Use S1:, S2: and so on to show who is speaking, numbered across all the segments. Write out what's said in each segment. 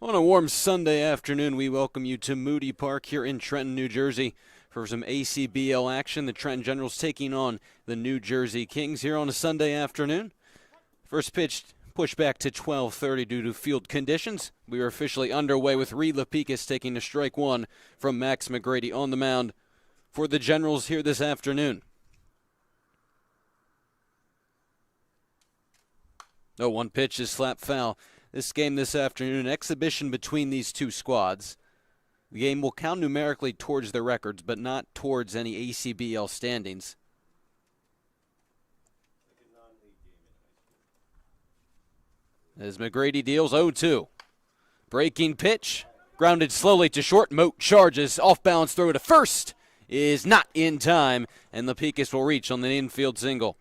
S1: On a warm Sunday afternoon, we welcome you to Moody Park here in Trenton, New Jersey for some ACBL action. The Trenton Generals taking on the New Jersey Kings here on a Sunday afternoon. First pitch pushed back to 12:30 due to field conditions. We are officially underway with Reed Lapicus taking a strike one from Max McGrady on the mound for the Generals here this afternoon. 0-1 pitch is slap foul. This game this afternoon, an exhibition between these two squads. The game will count numerically towards their records, but not towards any ACBL standings. As McGrady deals 0-2. Breaking pitch, grounded slowly to short. Moat charges, off-balance throw to first is not in time, and Lapicus will reach on the infield single.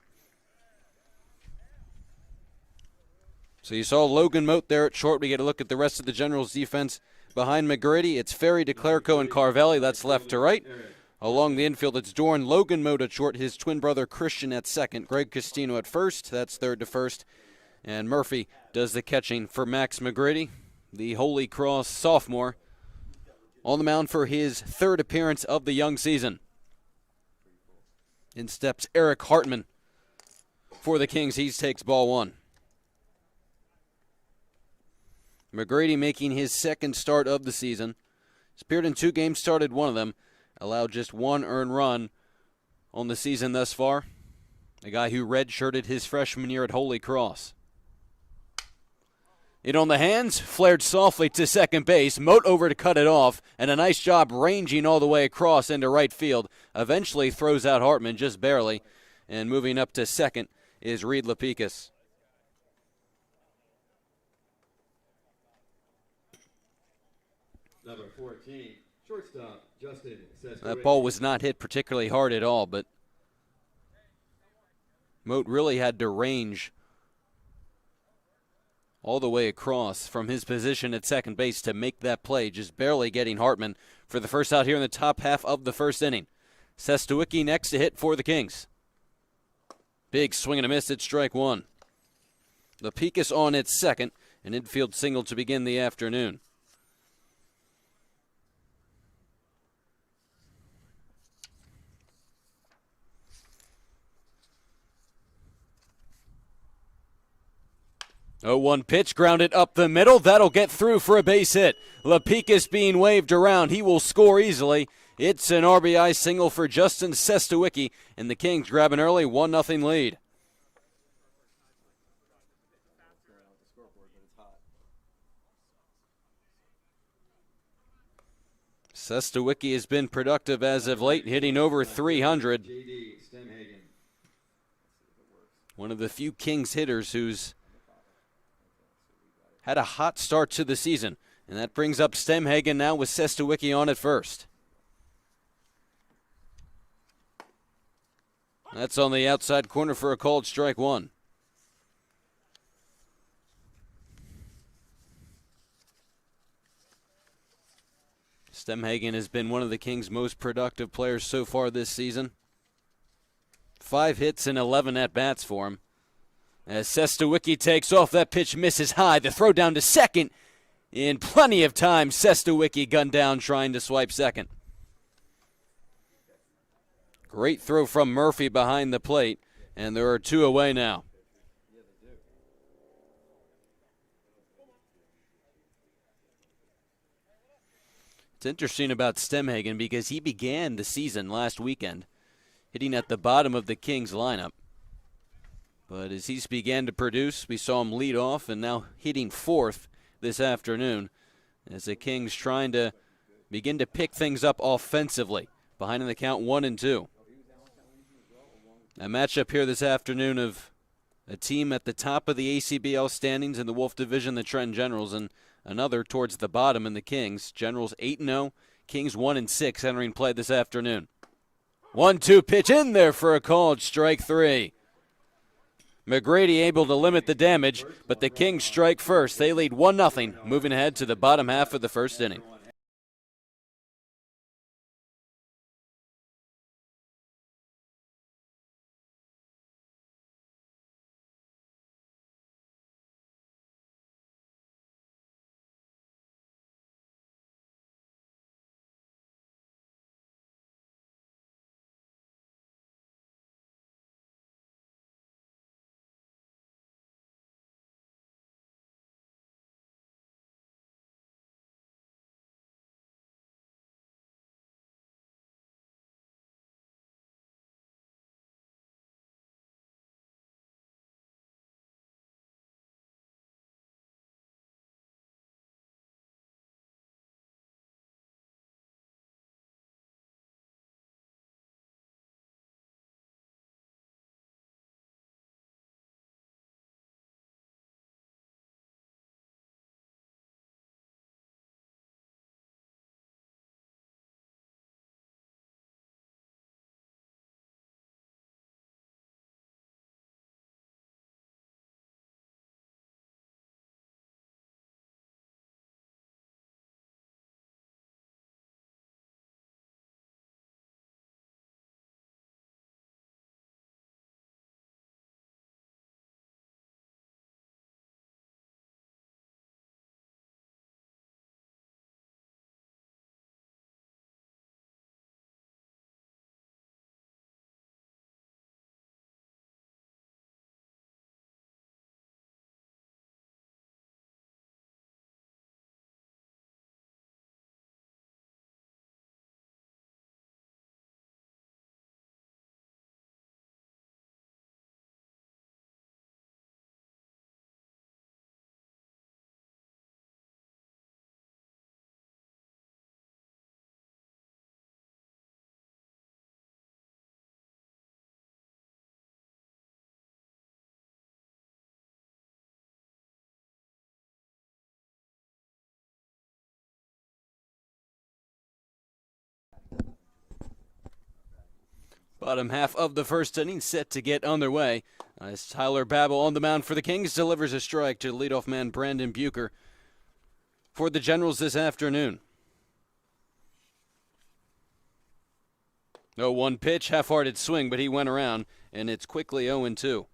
S1: So you saw Logan Moat there at short. We get a look at the rest of the Generals' defense behind McGrady. It's Ferry, DeClerco, and Carvelli. That's left to right. Along the infield, it's Dorn, Logan Moat at short, his twin brother Christian at second, Greg Costino at first. That's third to first. And Murphy does the catching for Max McGrady, the Holy Cross sophomore, on the mound for his third appearance of the young season. In steps Eric Hartman for the Kings. He takes ball one. McGrady making his second start of the season. He's appeared in 2 games, started one of them. Allowed just 1 earned run on the season thus far. A guy who redshirted his freshman year at Holy Cross. It on the hands, flared softly to second base. Moat over to cut it off, and a nice job ranging all the way across into right field. Eventually throws out Hartman just barely, and moving up to second is Reed Lapicus.
S2: Number 14, shortstop, Justin Sescoe.
S1: That ball was not hit particularly hard at all, but Moat really had to range all the way across from his position at second base to make that play, just barely getting Hartman for the first out here in the top half of the first inning. Sestowicki next to hit for the Kings. Big swing and a miss at strike one. Lapicus on its second, an infield single to begin the afternoon. Oh, 1 pitch, grounded up the middle. That'll get through for a base hit. Lapicus being waved around. He will score easily. It's an RBI single for Justin Sestowicki, and the Kings grab an early 1-0 lead. Sestowicki has been productive as of late, hitting over 300. One of the few Kings hitters who's had a hot start to the season. And that brings up Stemhagen now with Sestowicki on at first. That's on the outside corner for a called strike one. Stemhagen has been one of the Kings' most productive players so far this season. 5 hits and 11 at-bats for him. As Sestowicki takes off, that pitch misses high. The throw down to second. In plenty of time, Sestowicki gunned down trying to swipe second. Great throw from Murphy behind the plate, and there are 2 away now. It's interesting about Stemhagen because he began the season last weekend hitting at the bottom of the Kings lineup. But as he's began to produce, we saw him lead off and now hitting 4th this afternoon as the Kings trying to begin to pick things up offensively, behind in the count 1-2. A matchup here this afternoon of a team at the top of the ACBL standings in the Wolf Division, the Trenton Generals, and another towards the bottom in the Kings. Generals 8-0, Kings 1-6 entering play this afternoon. 1-2 pitch in there for a called strike 3. McGrady able to limit the damage, but the Kings strike first. They lead 1-0, moving ahead to the bottom half of the first inning. Bottom half of the first inning set to get underway as Tyler Babel on the mound for the Kings delivers a strike to leadoff man Brandon Bucher for the Generals this afternoon. 0-1 pitch, half-hearted swing, but he went around, and it's quickly 0-2.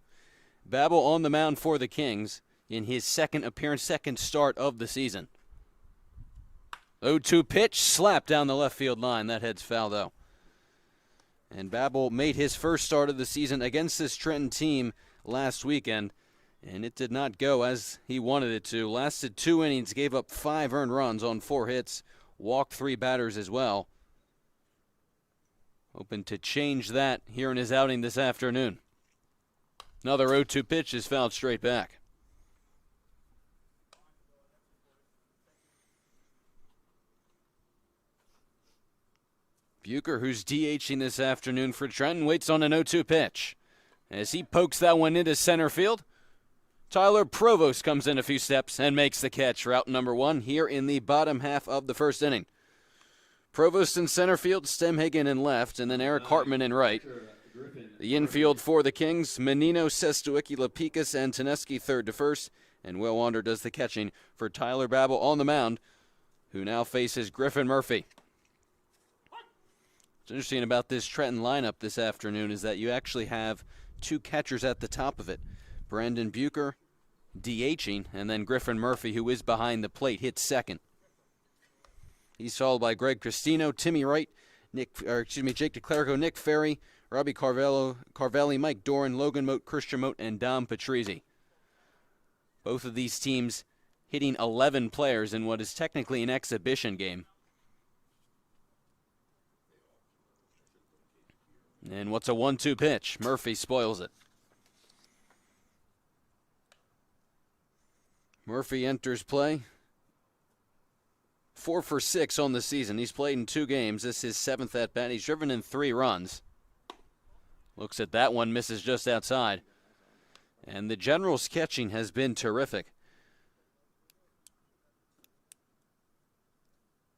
S1: Babel on the mound for the Kings in his second appearance, second start of the season. 0-2 pitch, slap down the left field line. That head's foul, though. And Babel made his first start of the season against this Trenton team last weekend, and it did not go as he wanted it to. Lasted 2 innings, gave up 5 earned runs on 4 hits, walked 3 batters as well. Hoping to change that here in his outing this afternoon. Another 0-2 pitch is fouled straight back. Bucher, who's DHing this afternoon for Trenton, waits on an 0-2 pitch. As he pokes that one into center field, Tyler Provost comes in a few steps and makes the catch. Route number 1 here in the bottom half of the first inning. Provost in center field, Stemhagen in left, and then Eric Hartman in right. The infield for the Kings, Menino, Sestuicki, Lapicus, and Taneski third to first, and Will Wander does the catching for Tyler Babel on the mound, who now faces Griffin Murphy. What's interesting about this Trenton lineup this afternoon is that you actually have 2 catchers at the top of it. Brandon Bucher DHing, and then Griffin Murphy, who is behind the plate, hits second. He's followed by Greg Cristino, Timmy Wright, Jake DeClerico, Nick Ferry, Robbie Carvelli, Mike Doran, Logan Moat, Christian Moat, and Dom Patrizzi. Both of these teams hitting 11 players in what is technically an exhibition game. And what's a 1-2 pitch? Murphy spoils it. Murphy enters play. 4 for 6 on the season. He's played in 2 games. This is his 7th at bat. He's driven in 3 runs. Looks at that one, misses just outside. And the Generals' catching has been terrific.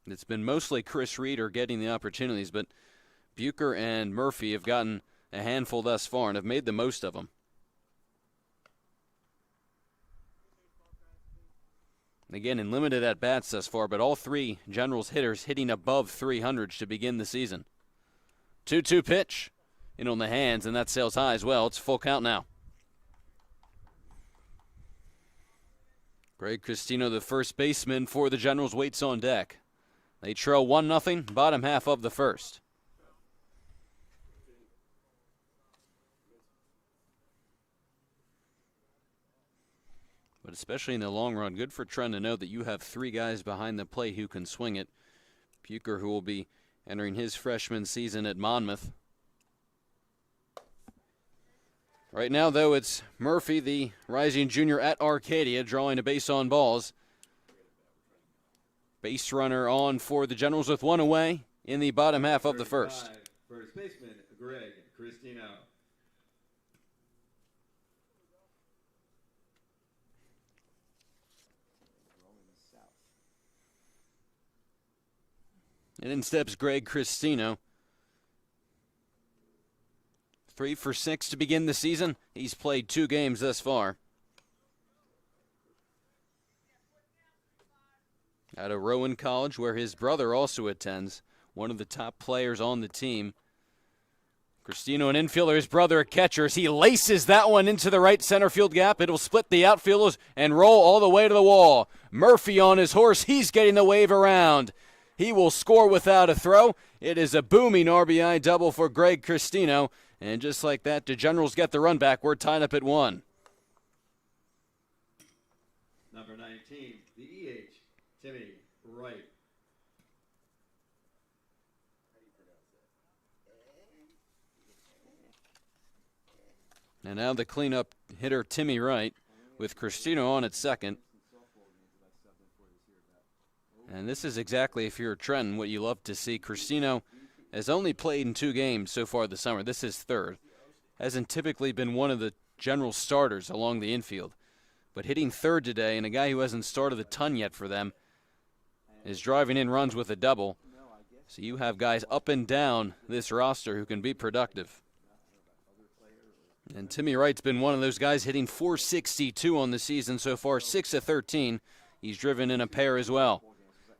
S1: It's been mostly Chris Reeder getting the opportunities, but Bucher and Murphy have gotten a handful thus far and have made the most of them. Again, in limited at-bats thus far, but all 3 Generals hitters hitting above 300 to begin the season. 2-2 pitch in on the hands, and that sails high as well. It's full count now. Greg Cristino, the first baseman for the Generals, waits on deck. They trail 1-0, bottom half of the first. But especially in the long run, good for Trenton to know that you have 3 guys behind the plate who can swing it. Bucher, who will be entering his freshman season at Monmouth. Right now, though, it's Murphy, the rising junior at Arcadia, drawing a base on balls. Base runner on for the Generals with 1 away in the bottom half of the first.
S2: First baseman, Greg Cristino.
S1: And in steps Greg Cristino. 3 for 6 to begin the season. He's played 2 games thus far. Out of Rowan College, where his brother also attends, one of the top players on the team. Cristino, an infielder, his brother a catcher. As he laces that one into the right center field gap, it'll split the outfielders and roll all the way to the wall. Murphy on his horse, he's getting the wave around. He will score without a throw. It is a booming RBI double for Greg Cristino. And just like that, the Generals get the run back. We're tied up at 1.
S2: Number 19, the EH, Timmy Wright.
S1: And now the cleanup hitter, Timmy Wright, with Cristino on at second. And this is exactly, if you're Trenton, what you love to see. Cristino has only played in 2 games so far this summer. This is 3rd. Hasn't typically been one of the General starters along the infield. But hitting 3rd today, and a guy who hasn't started a ton yet for them, is driving in runs with a double. So you have guys up and down this roster who can be productive. And Timmy Wright's been one of those guys hitting .462 on the season so far, 6 of 13. He's driven in a pair as well.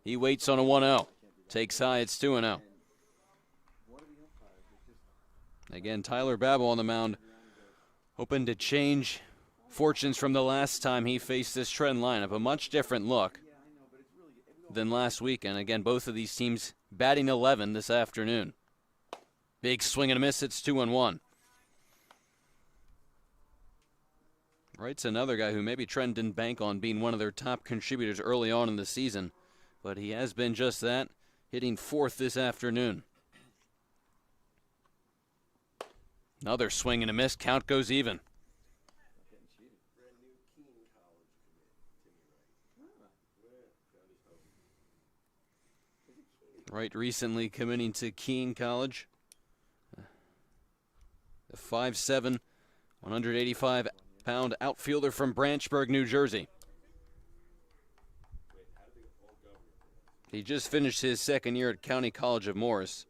S1: He waits on a 1-0. Takes high, it's 2-0. Again, Tyler Babel on the mound, hoping to change fortunes from the last time he faced this Trenton lineup. A much different look than last weekend. Again, both of these teams batting 11 this afternoon. Big swing and a miss, it's 2-1. Wright's another guy who maybe Trenton didn't bank on being one of their top contributors early on in the season, but he has been just that, hitting fourth this afternoon. Another swing and a miss, count goes even. Wright recently committing to Keene College. The 5'7", 185-pound outfielder from Branchburg, New Jersey. He just finished his second year at County College of Morris.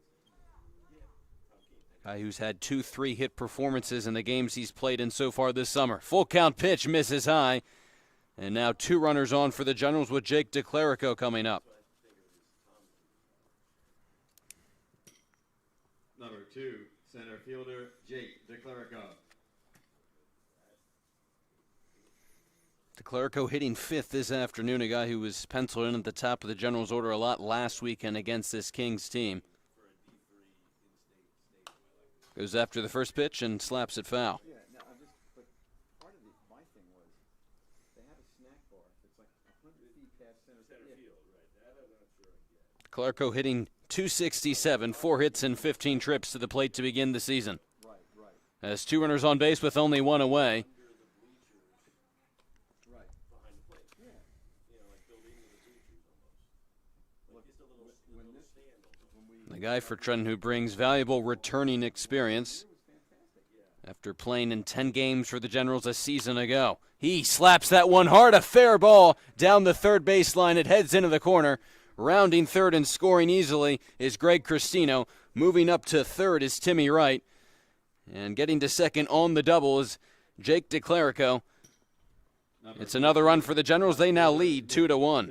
S1: Guy who's had 2 3-hit performances in the games he's played in so far this summer. Full count pitch, misses high. And now 2 runners on for the Generals with Jake DeClerico coming up.
S2: Number 2, center fielder Jake DeClerico.
S1: DeClerico hitting 5th this afternoon, a guy who was penciled in at the top of the Generals order a lot last weekend against this Kings team. Goes after the first pitch and slaps it foul.
S3: Yeah, no, but part of my thing was they have a snack bar. It's like 100 feet past center field, right? That I'm not sure I get.
S1: DeClerico hitting .267, 4 hits and 15 trips to the plate to begin the season.
S3: Right.
S1: Has 2 runners on base with only 1 away.
S3: Right. Behind the plate. Yeah. You know, like building the bleachers almost. Look, it's a little
S1: The guy for Trenton who brings valuable returning experience after playing in 10 games for the Generals a season ago. He slaps that one hard, a fair ball down the third baseline. It heads into the corner. Rounding third and scoring easily is Greg Cristino. Moving up to third is Timmy Wright. And getting to second on the double is Jake DeClerico. It's another run for the Generals. They now lead 2-1.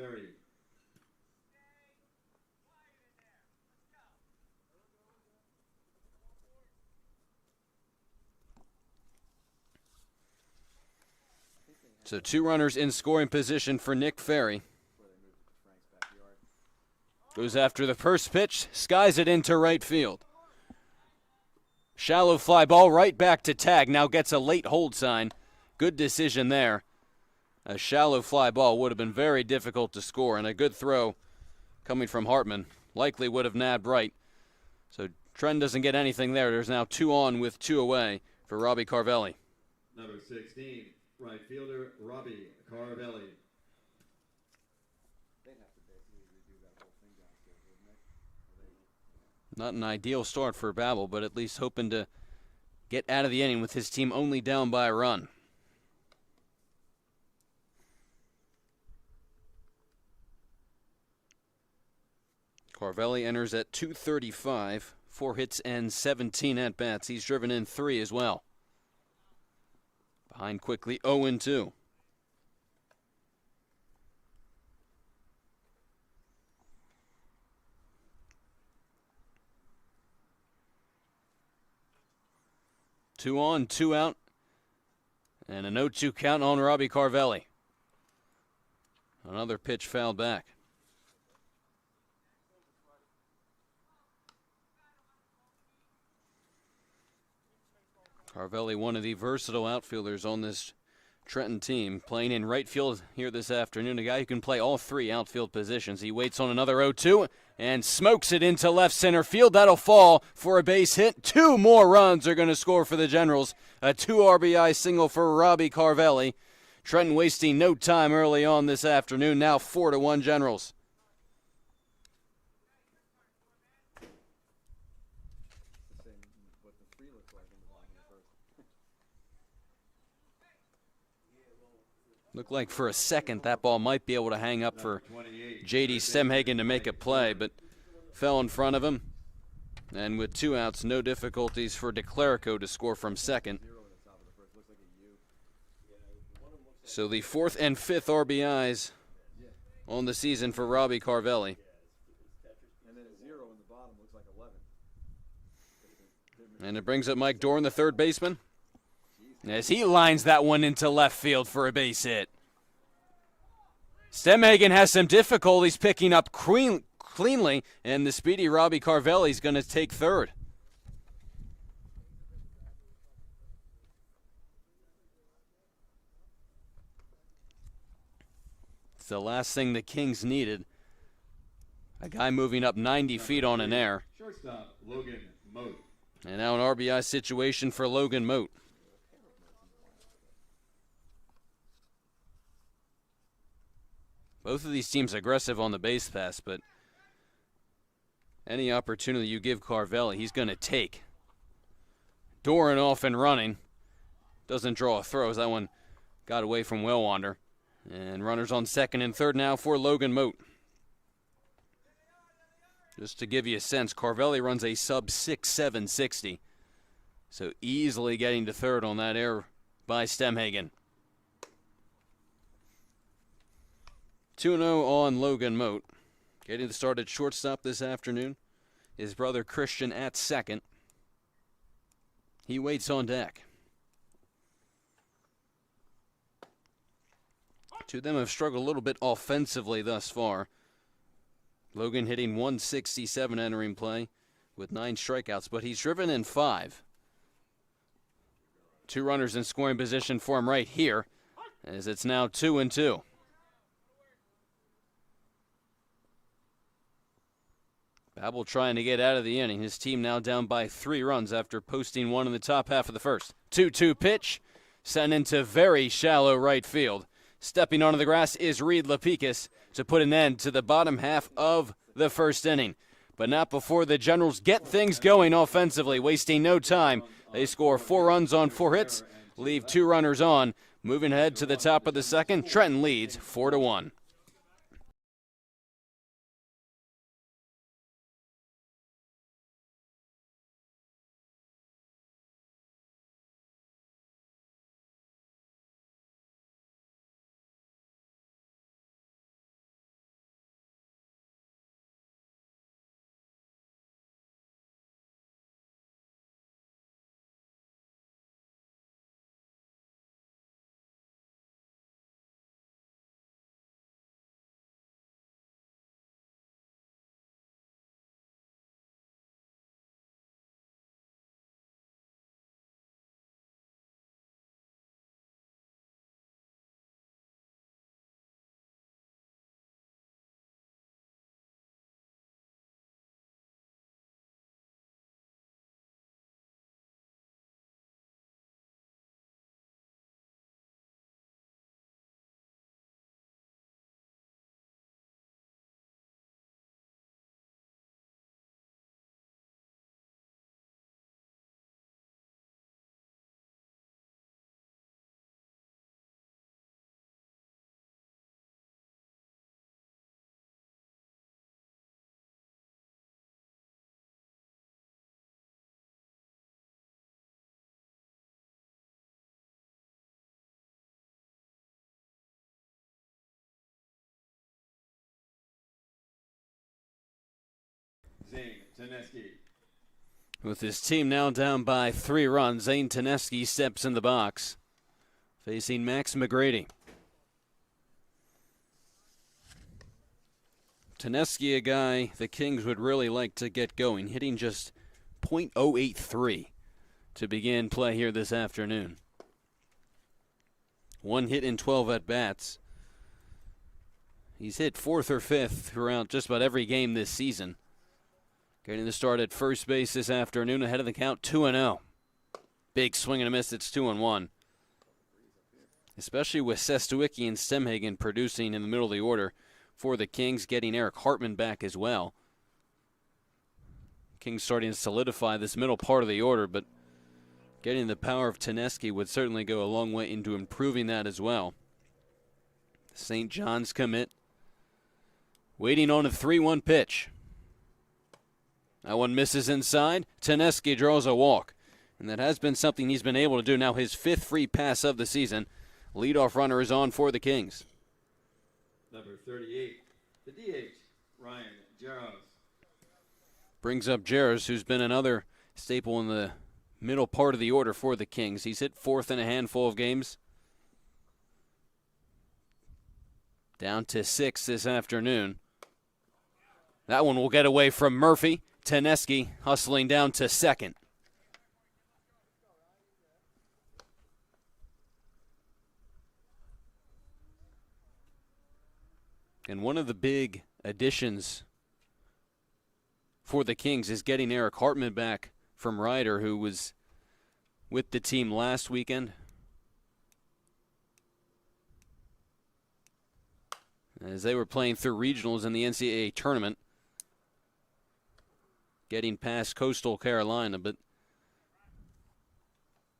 S1: So 2 runners in scoring position for Nick Ferry. Goes after the first pitch, skies it into right field. Shallow fly ball right back to tag. Now gets a late hold sign. Good decision there. A shallow fly ball would have been very difficult to score, and a good throw coming from Hartman likely would have nabbed right. So Trenton doesn't get anything there. There's now 2 on with 2 away for Robbie Carvelli.
S2: Number 16, right fielder Robbie Carvelli.
S3: They'd have to basically redo that whole thing downstairs, wouldn't they?
S1: Not an ideal start for Babel, but at least hoping to get out of the inning with his team only down by a run. Carvelli enters at .235, 4 hits and 17 at-bats. He's driven in 3 as well. Behind quickly 0-2. Two on, 2 out, and a 0-2 count on Robbie Carvelli. Another pitch fouled back. Carvelli, one of the versatile outfielders on this Trenton team, playing in right field here this afternoon. A guy who can play all 3 outfield positions. He waits on another 0-2 and smokes it into left center field. That'll fall for a base hit. 2 more runs are going to score for the Generals. A 2 RBI single for Robbie Carvelli. Trenton wasting no time early on this afternoon. Now 4-1 Generals. Looked like for a second that ball might be able to hang up for J.D. Stemhagen to make a play, but fell in front of him. And with 2 outs, no difficulties for DeClerico to score from second. So the 4th and 5th RBIs on the season for Robbie Carvelli.
S3: And then a 0 in the bottom looks like 11.
S1: And it brings up Mike Doran, the third baseman, as he lines that one into left field for a base hit. Stemhagen has some difficulties picking up cleanly, and the speedy Robbie Carvelli is going to take third. It's the last thing the Kings needed. A guy moving up 90 feet on an air.
S2: Shortstop, Logan Moat.
S1: And now an RBI situation for Logan Moat. Both of these teams aggressive on the base pass, but any opportunity you give Carvelli, he's going to take. Doran off and running. Doesn't draw a throw. That one got away from Wellwander. And runners on second and third now for Logan Moat. Just to give you a sense, Carvelli runs a sub 6.7 60. So easily getting to third on that error by Stemhagen. 2-0 on Logan Moat. Getting the start at shortstop this afternoon. His brother Christian at second. He waits on deck. Two of them have struggled a little bit offensively thus far. Logan hitting 167 entering play with 9 strikeouts, but he's driven in 5. 2 runners in scoring position for him right here, as it's now 2-2. Babel trying to get out of the inning. His team now down by 3 runs after posting 1 in the top half of the first. 2-2 pitch, sent into very shallow right field. Stepping onto the grass is Reed Lapicus to put an end to the bottom half of the first inning. But not before the Generals get things going offensively, wasting no time. They score 4 runs on 4 hits, leave 2 runners on. Moving ahead to the top of the second, Trenton leads 4-1.
S2: Zane Teneski.
S1: With his team now down by 3 runs, Zane Teneski steps in the box, facing Max McGrady. Teneski, a guy the Kings would really like to get going, hitting just .083 to begin play here this afternoon. 1 hit in 12 at-bats. He's hit 4th or 5th throughout just about every game this season. Getting the start at first base this afternoon, ahead of the count, 2-0. Big swing and a miss, it's 2-1. Especially with Sestowicki and Stemhagen producing in the middle of the order for the Kings, getting Eric Hartman back as well. Kings starting to solidify this middle part of the order, but getting the power of Teneski would certainly go a long way into improving that as well. St. John's commit, waiting on a 3-1 pitch. That one misses inside. Teneski draws a walk. And that has been something he's been able to do now, his 5th free pass of the season. Leadoff runner is on for the Kings.
S2: Number 38, the DH, Ryan Jaros.
S1: Brings up Jarris, who's been another staple in the middle part of the order for the Kings. He's hit fourth in a handful of games. Down to 6 this afternoon. That one will get away from Murphy. Teneski hustling down to second. And one of the big additions for the Kings is getting Eric Hartman back from Ryder, who was with the team last weekend. As they were playing through regionals in the NCAA tournament, getting past Coastal Carolina, but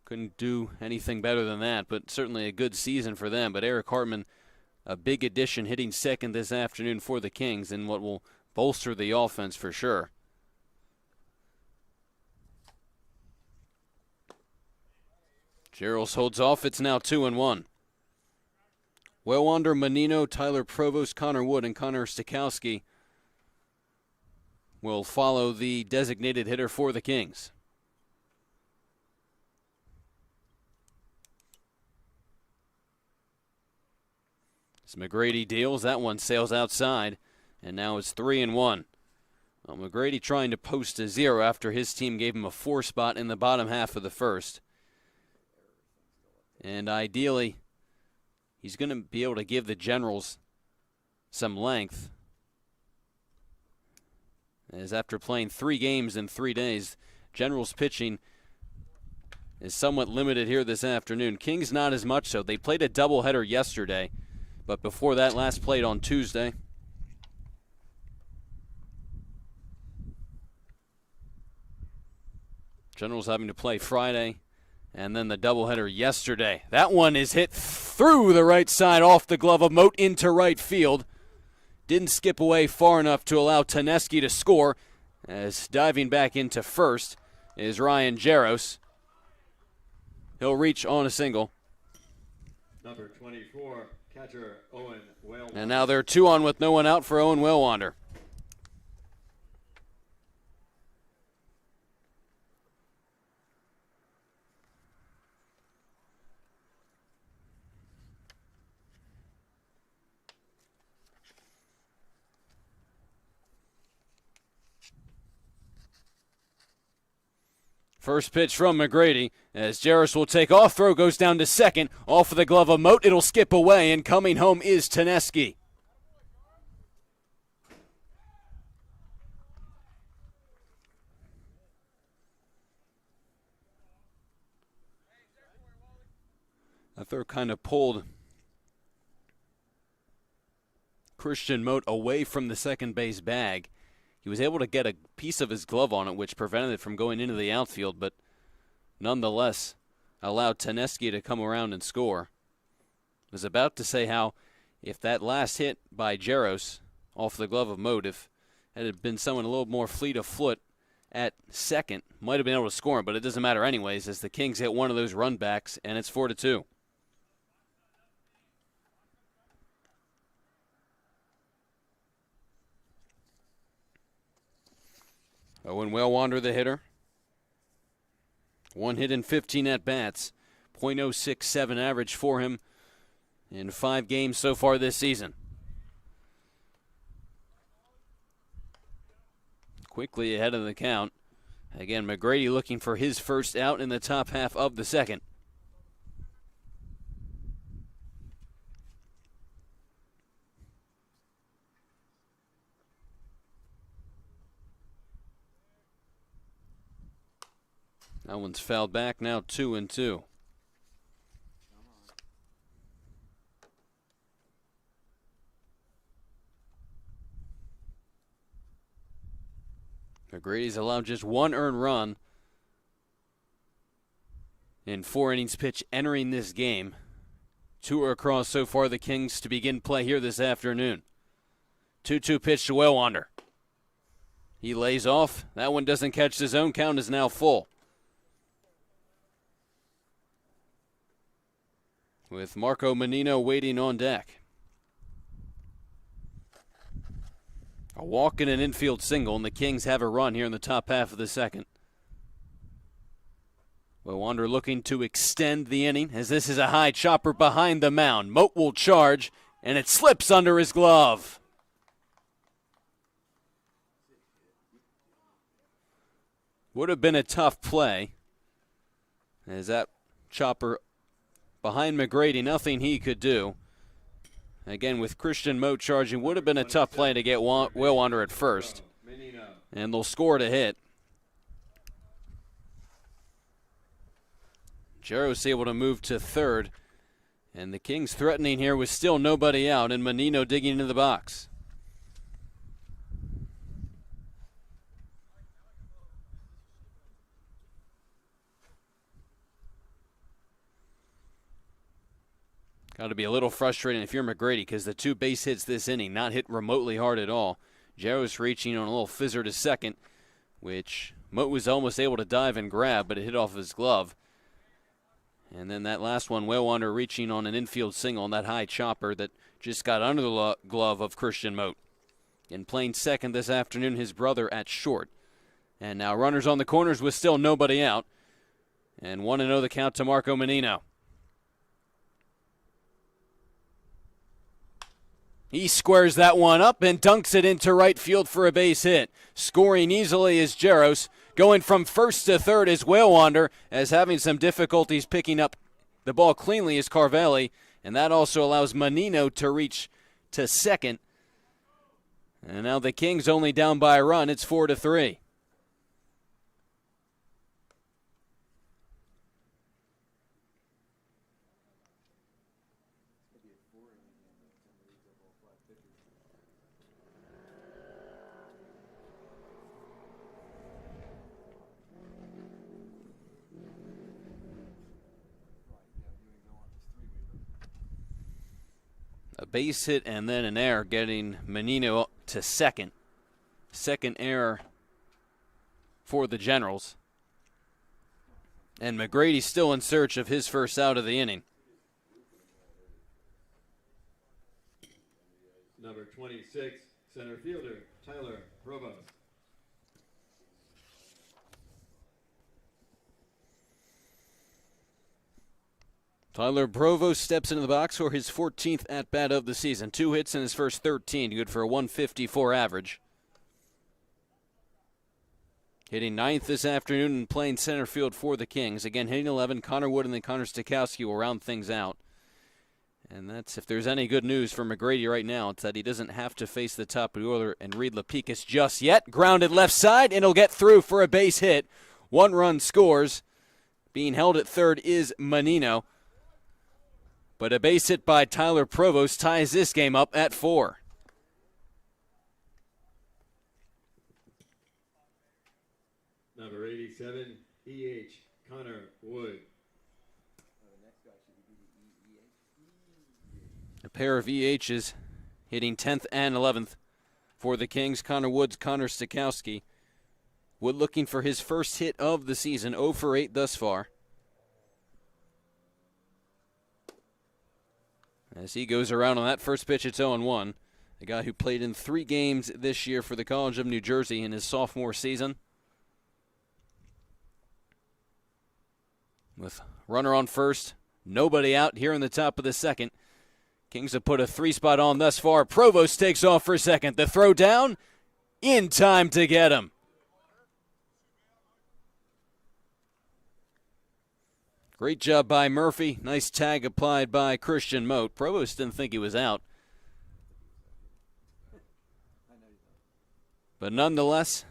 S1: couldn't do anything better than that. But certainly a good season for them. But Eric Hartman, a big addition, hitting second this afternoon for the Kings in what will bolster the offense for sure. Gerald holds off. It's now 2-1. Wellwander, Menino, Tyler Provost, Connor Wood, and Connor Stikowski will follow the designated hitter for the Kings. As McGrady deals, that one sails outside, and now it's 3-1. Well, McGrady trying to post a 0 after his team gave him a 4 spot in the bottom half of the first. And ideally, he's going to be able to give the Generals some length. As after playing 3 games in 3 days, Generals pitching is somewhat limited here this afternoon. Kings not as much so. They played a doubleheader yesterday, but before that, last played on Tuesday. Generals having to play Friday, and then the doubleheader yesterday. That one is hit through the right side off the glove of Moat into right field. Didn't skip away far enough to allow Teneski to score, as diving back into first is Ryan Jaros. He'll reach on a single.
S2: Number 24, catcher Owen Wellwander.
S1: And now they're 2 on with no one out for Owen Wellwander. First pitch from McGrady as Jarris will take off. Throw goes down to second. Off of the glove of Moat. It'll skip away, and coming home is Teneski. That throw kind of pulled Christian Moat away from the second base bag. He was able to get a piece of his glove on it, which prevented it from going into the outfield, but nonetheless allowed Teneski to come around and score. I was about to say how if that last hit by Jaros off the glove of Moat, if it had been someone a little more fleet of foot at second, might have been able to score him, but it doesn't matter anyways, as the Kings hit one of those run backs, and it's 4-2. Owen Wellwander, the hitter. 1 hit in 15 at-bats. .067 average for him in 5 games so far this season. Quickly ahead of the count. Again, McGrady looking for his first out in the top half of the second. That one's fouled back, now 2-2. McGrady's allowed just 1 earned run in 4 innings pitched entering this game. 2 are across so far the Kings to begin play here this afternoon. 2-2 pitch to Wellwander. He lays off. That one doesn't catch the zone. Count is now full. with Marco Menino waiting on deck. A walk and an infield single, and the Kings have a run here in the top half of the second. Wander looking to extend the inning as this is a high chopper behind the mound. Moat will charge, and it slips under his glove. Would have been a tough play as that chopper behind McGrady, nothing he could do. Again, with Christian Moat charging, would have been a tough play to get Will Wander at first. And they'll score to hit. Jaros able to move to third. And the Kings threatening here with still nobody out, and Menino digging into the box. Got to be a little frustrating if you're McGrady, because the 2 base hits this inning, not hit remotely hard at all. Jaros reaching on a little fizzer to second, which Moat was almost able to dive and grab, but it hit off his glove. And then that last one, Will Wander reaching on an infield single on that high chopper that just got under the glove of Christian Moat. And playing second this afternoon, his brother at short. And now runners on the corners with still nobody out. And 1-0 the count to Marco Menino. He squares that one up and dunks it into right field for a base hit. Scoring easily is Jaros. Going from first to third is Will Wander, as having some difficulties picking up the ball cleanly is Carvelli. And that also allows Menino to reach to second. And now the Kings only down by a run. It's 4-3. A base hit and then an error getting Menino to second. Second error for the Generals. And McGrady still in search of his first out of the inning.
S2: Number 26, center fielder, Tyler Provost.
S1: Tyler Provost steps into the box for his 14th at-bat of the season. 2 hits in his first 13, good for a 154 average. Hitting 9th this afternoon and playing center field for the Kings. Again, hitting 11, Connor Wood and then Connor Stokowski will round things out. And that's, if there's any good news for McGrady right now, it's that he doesn't have to face the top of the order and Reed Lapicus just yet. Grounded left side, and he'll get through for a base hit. 1 run scores. Being held at third is Menino. But a base hit by Tyler Provost ties this game up at 4.
S2: Number 87, EH, Connor Wood.
S1: A pair of EHs hitting 10th and 11th for the Kings. Connor Wood's Connor Stokowski. Wood looking for his first hit of the season, 0 for 8 thus far. As he goes around on that first pitch, it's 0-1. A guy who played in 3 games this year for the College of New Jersey in his sophomore season. With runner on first, nobody out here in the top of the second. Kings have put a 3-spot on thus far. Provost takes off for second. The throw down, in time to get him. Great job by Murphy. Nice tag applied by Christian Moat. Provost didn't think he was out. But nonetheless,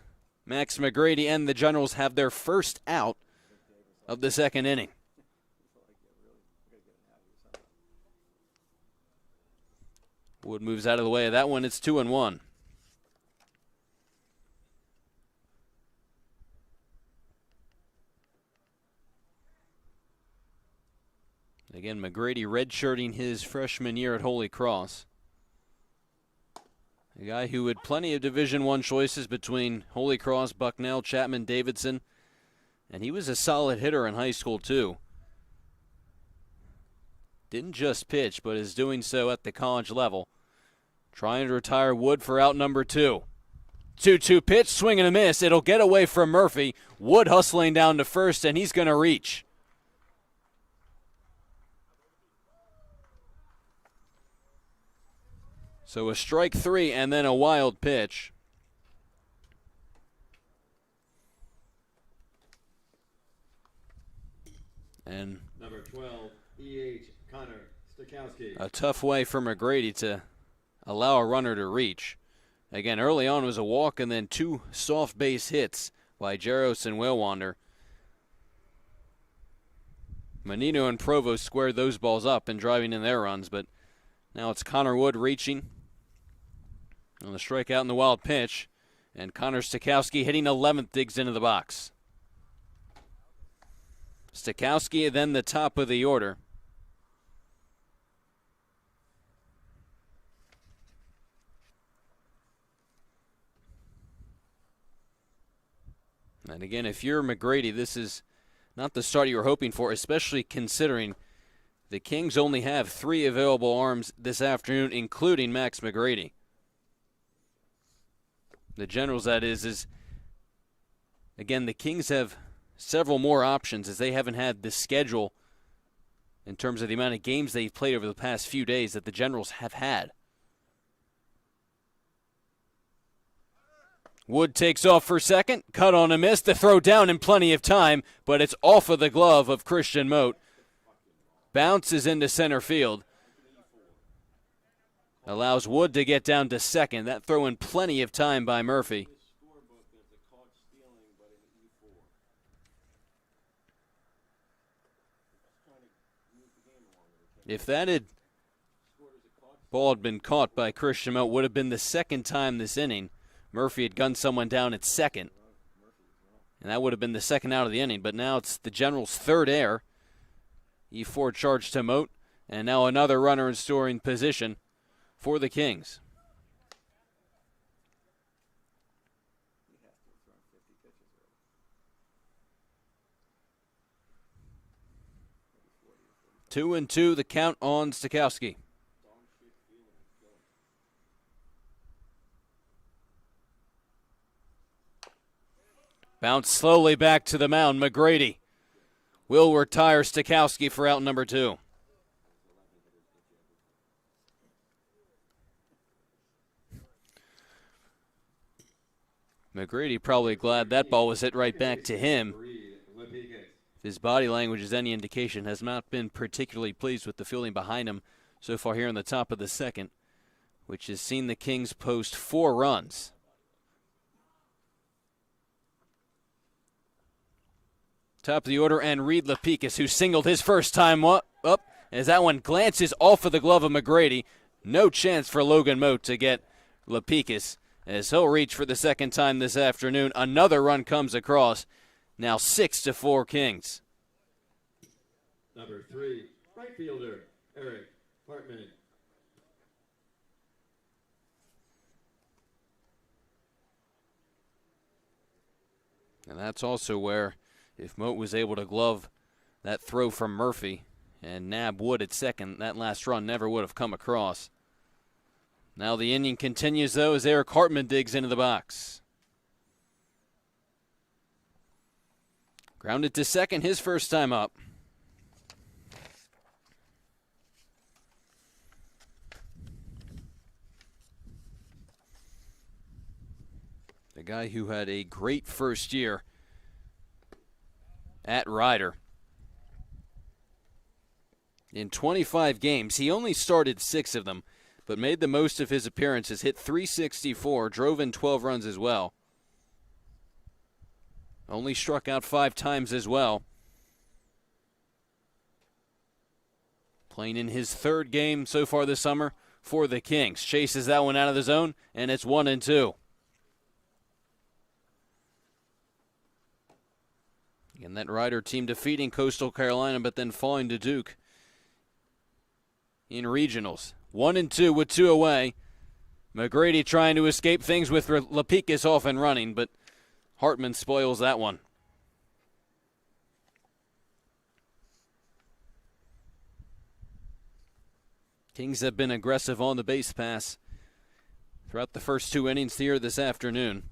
S1: Max McGrady and the Generals have their first out of the second inning. Wood moves out of the way of that one. It's 2-1. Again, McGrady redshirting his freshman year at Holy Cross. A guy who had plenty of Division I choices between Holy Cross, Bucknell, Chapman, Davidson. And he was a solid hitter in high school, too. didn't just pitch, but is doing so at the college level. Trying to retire Wood for out number 2. 2-2 pitch, swing and a miss. It'll get away from Murphy. Wood hustling down to first, and he's going to reach. So a strike 3 and then a wild pitch. And
S2: Number 12, EH Connor Stakowski.
S1: a tough way for McGrady to allow a runner to reach. Again, early on was a walk and then 2 soft base hits by Jaros and Walewander. Menino and Provost squared those balls up and driving in their runs, but now it's Connor Wood reaching on the strikeout and the wild pitch, and Connor Stakowski hitting 11th digs into the box. Stakowski then the top of the order. And again, if you're McGrady, this is not the start you were hoping for, especially considering the Kings only have 3 available arms this afternoon, including Max McGrady. The Generals, that is again, the Kings have several more options as they haven't had the schedule in terms of the amount of games they've played over the past few days that the Generals have had. Wood takes off for second, cut on a miss, the throw down in plenty of time, but it's off of the glove of Christian Mote. Bounces into center field. Allows Wood to get down to second. That throw in plenty of time by Murphy. If that ball had been caught by Christian Mote, would have been the second time this inning Murphy had gunned someone down at second. And that would have been the second out of the inning. But now it's the Generals' third error. E4 charged to Mote. And now another runner in scoring position for the Kings. Two and two, the count on Stakowski. Bounce slowly back to the mound. McGrady will retire Stakowski for out number 2. McGrady probably glad that ball was hit right back to him. If his body language is any indication, has not been particularly pleased with the fielding behind him so far here in the top of the second, which has seen the Kings post 4 runs. Top of the order, and Reed Lapicus, who singled his first time up, as that one glances off of the glove of McGrady. No chance for Logan Mote to get Lapicus, as he'll reach for the second time this afternoon. Another run comes across. Now 6-4 Kings.
S2: Number 3, right fielder, Eric Hartman.
S1: And that's also where, if Mote was able to glove that throw from Murphy and nab Wood at second, that last run never would have come across. Now the inning continues, though, as Eric Hartman digs into the box. Grounded to second, his first time up. The guy who had a great first year at Ryder. In 25 games, he only started 6 of them, but made the most of his appearances, hit .364, drove in 12 runs as well. Only struck out 5 times as well. Playing in his 3rd game so far this summer for the Kings. Chases that one out of the zone, and it's 1-2. And that Ryder team defeating Coastal Carolina, but then falling to Duke in regionals. 1-2 with 2 away. McGrady trying to escape things with Lapicus off and running, but Hartman spoils that one. Kings have been aggressive on the base pass throughout the first 2 innings here this afternoon.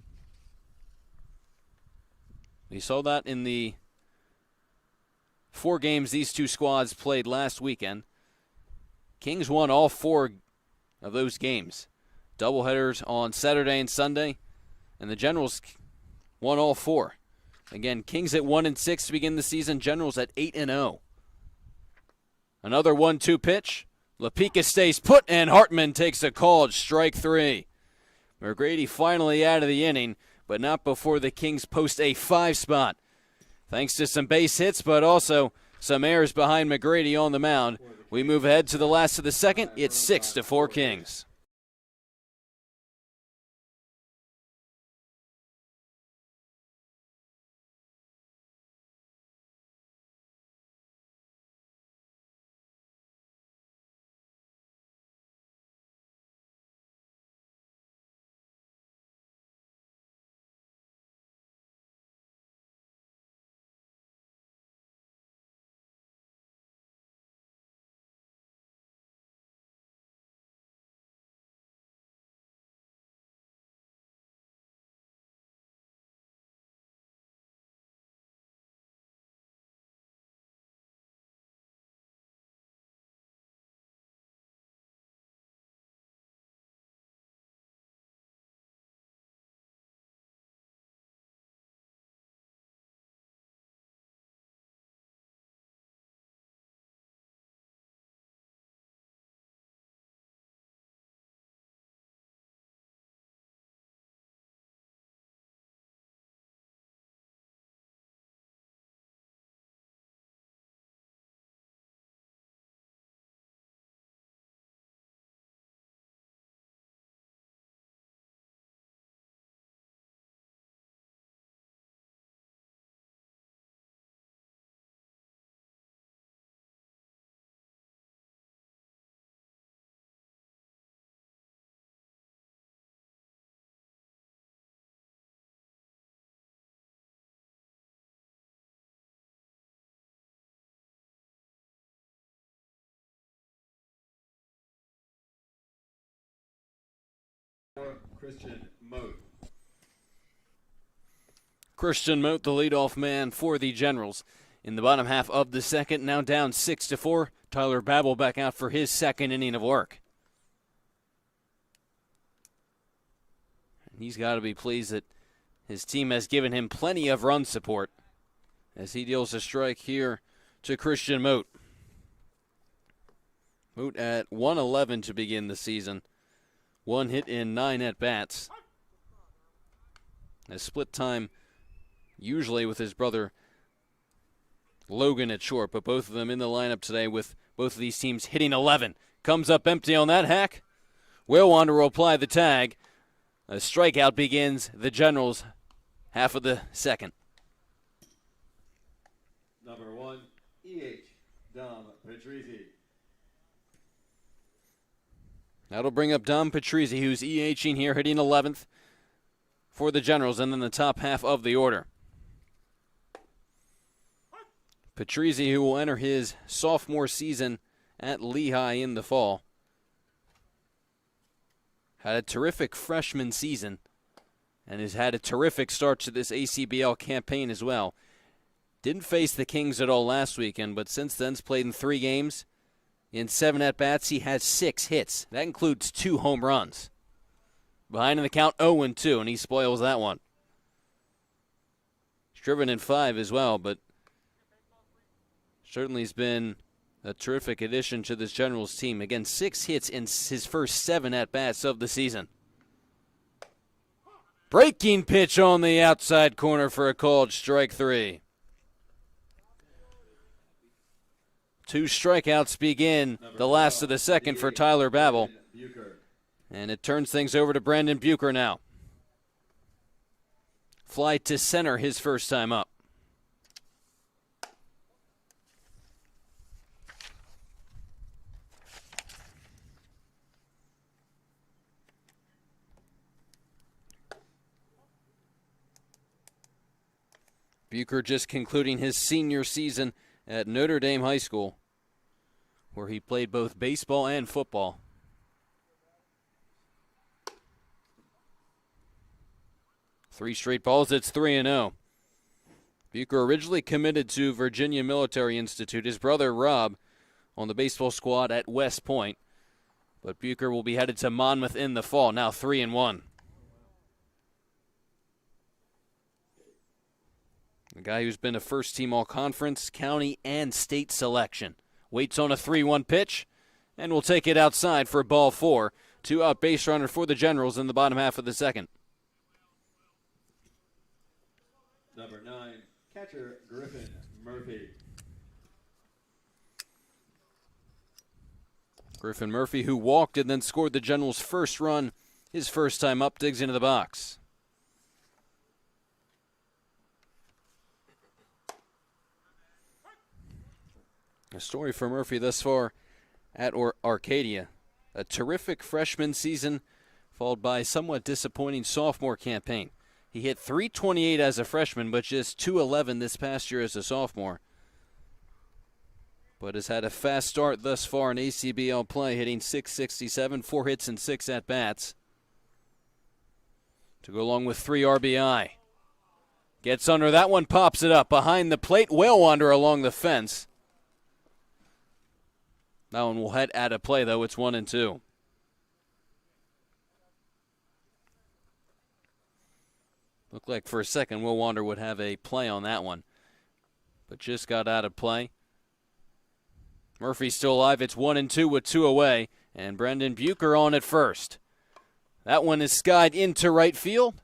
S1: We saw that in the 4 games these two squads played last weekend. Kings won all 4 of those games. Doubleheaders on Saturday and Sunday, and the Generals won all 4. Again, Kings at 1-6 to begin the season, Generals at 8-0. Another 1-2 pitch. LaPica stays put, and Hartman takes a called strike 3. McGrady finally out of the inning, but not before the Kings post a 5 spot. Thanks to some base hits, but also some errors behind McGrady on the mound. We move ahead to the last of the second. It's 6-4 Kings.
S2: Christian Moat.
S1: Christian Moat, the leadoff man for the Generals. In the bottom half of the second, now down 6-4. Tyler Babel back out for his second inning of work. And he's got to be pleased that his team has given him plenty of run support as he deals a strike here to Christian Moat. Moat at 111 to begin the season. 1 hit in 9 at-bats. A split time usually with his brother Logan at short, but both of them in the lineup today with both of these teams hitting 11. Comes up empty on that hack. Wilwander will apply the tag. A strikeout begins the Generals' half of the second.
S2: Number 1, EH, Dom Patrizzi.
S1: That'll bring up Dom Patrizzi, who's EHing here, hitting 11th for the Generals, and then the top half of the order. Patrizzi, who will enter his sophomore season at Lehigh in the fall. Had a terrific freshman season and has had a terrific start to this ACBL campaign as well. Didn't face the Kings at all last weekend, but since then's played in 3 games. In 7 at-bats, he has 6 hits. That includes 2 home runs. Behind in the count, 0-2, and he spoils that one. He's driven in 5 as well, but certainly has been a terrific addition to this Generals team. Again, 6 hits in his first 7 at-bats of the season. Breaking pitch on the outside corner for a called strike 3. 2 strikeouts begin the last of the second for Tyler Babel. And it turns things over to Brandon Bucher now. Fly to center his first time up. Bucher just concluding his senior season at Notre Dame High School, where he played both baseball and football. Three straight balls, it's 3-0. Bucher originally committed to Virginia Military Institute. His brother Rob on the baseball squad at West Point. But Bucher will be headed to Monmouth in the fall, now 3-1. The guy who's been a first-team all-conference, county, and state selection. Waits on a 3-1 pitch, and will take it outside for ball 4. 2-out base runner for the Generals in the bottom half of the second.
S2: Number 9, catcher Griffin Murphy.
S1: Griffin Murphy, who walked and then scored the Generals' first run, his first time up, digs into the box. A story for Murphy thus far at Arcadia. A terrific freshman season, followed by a somewhat disappointing sophomore campaign. He hit .328 as a freshman, but just .211 this past year as a sophomore. But has had a fast start thus far in ACBL play, hitting .667, 4 hits and 6 at-bats. To go along with 3 RBI. Gets under that one, pops it up. Behind the plate, whale wander along the fence. That one will head out of play, though. It's 1-2. Looked like for a second Will Wander would have a play on that one, but just got out of play. Murphy's still alive. It's 1-2 with 2 away, and Brendan Bucher on at first. That one is skied into right field.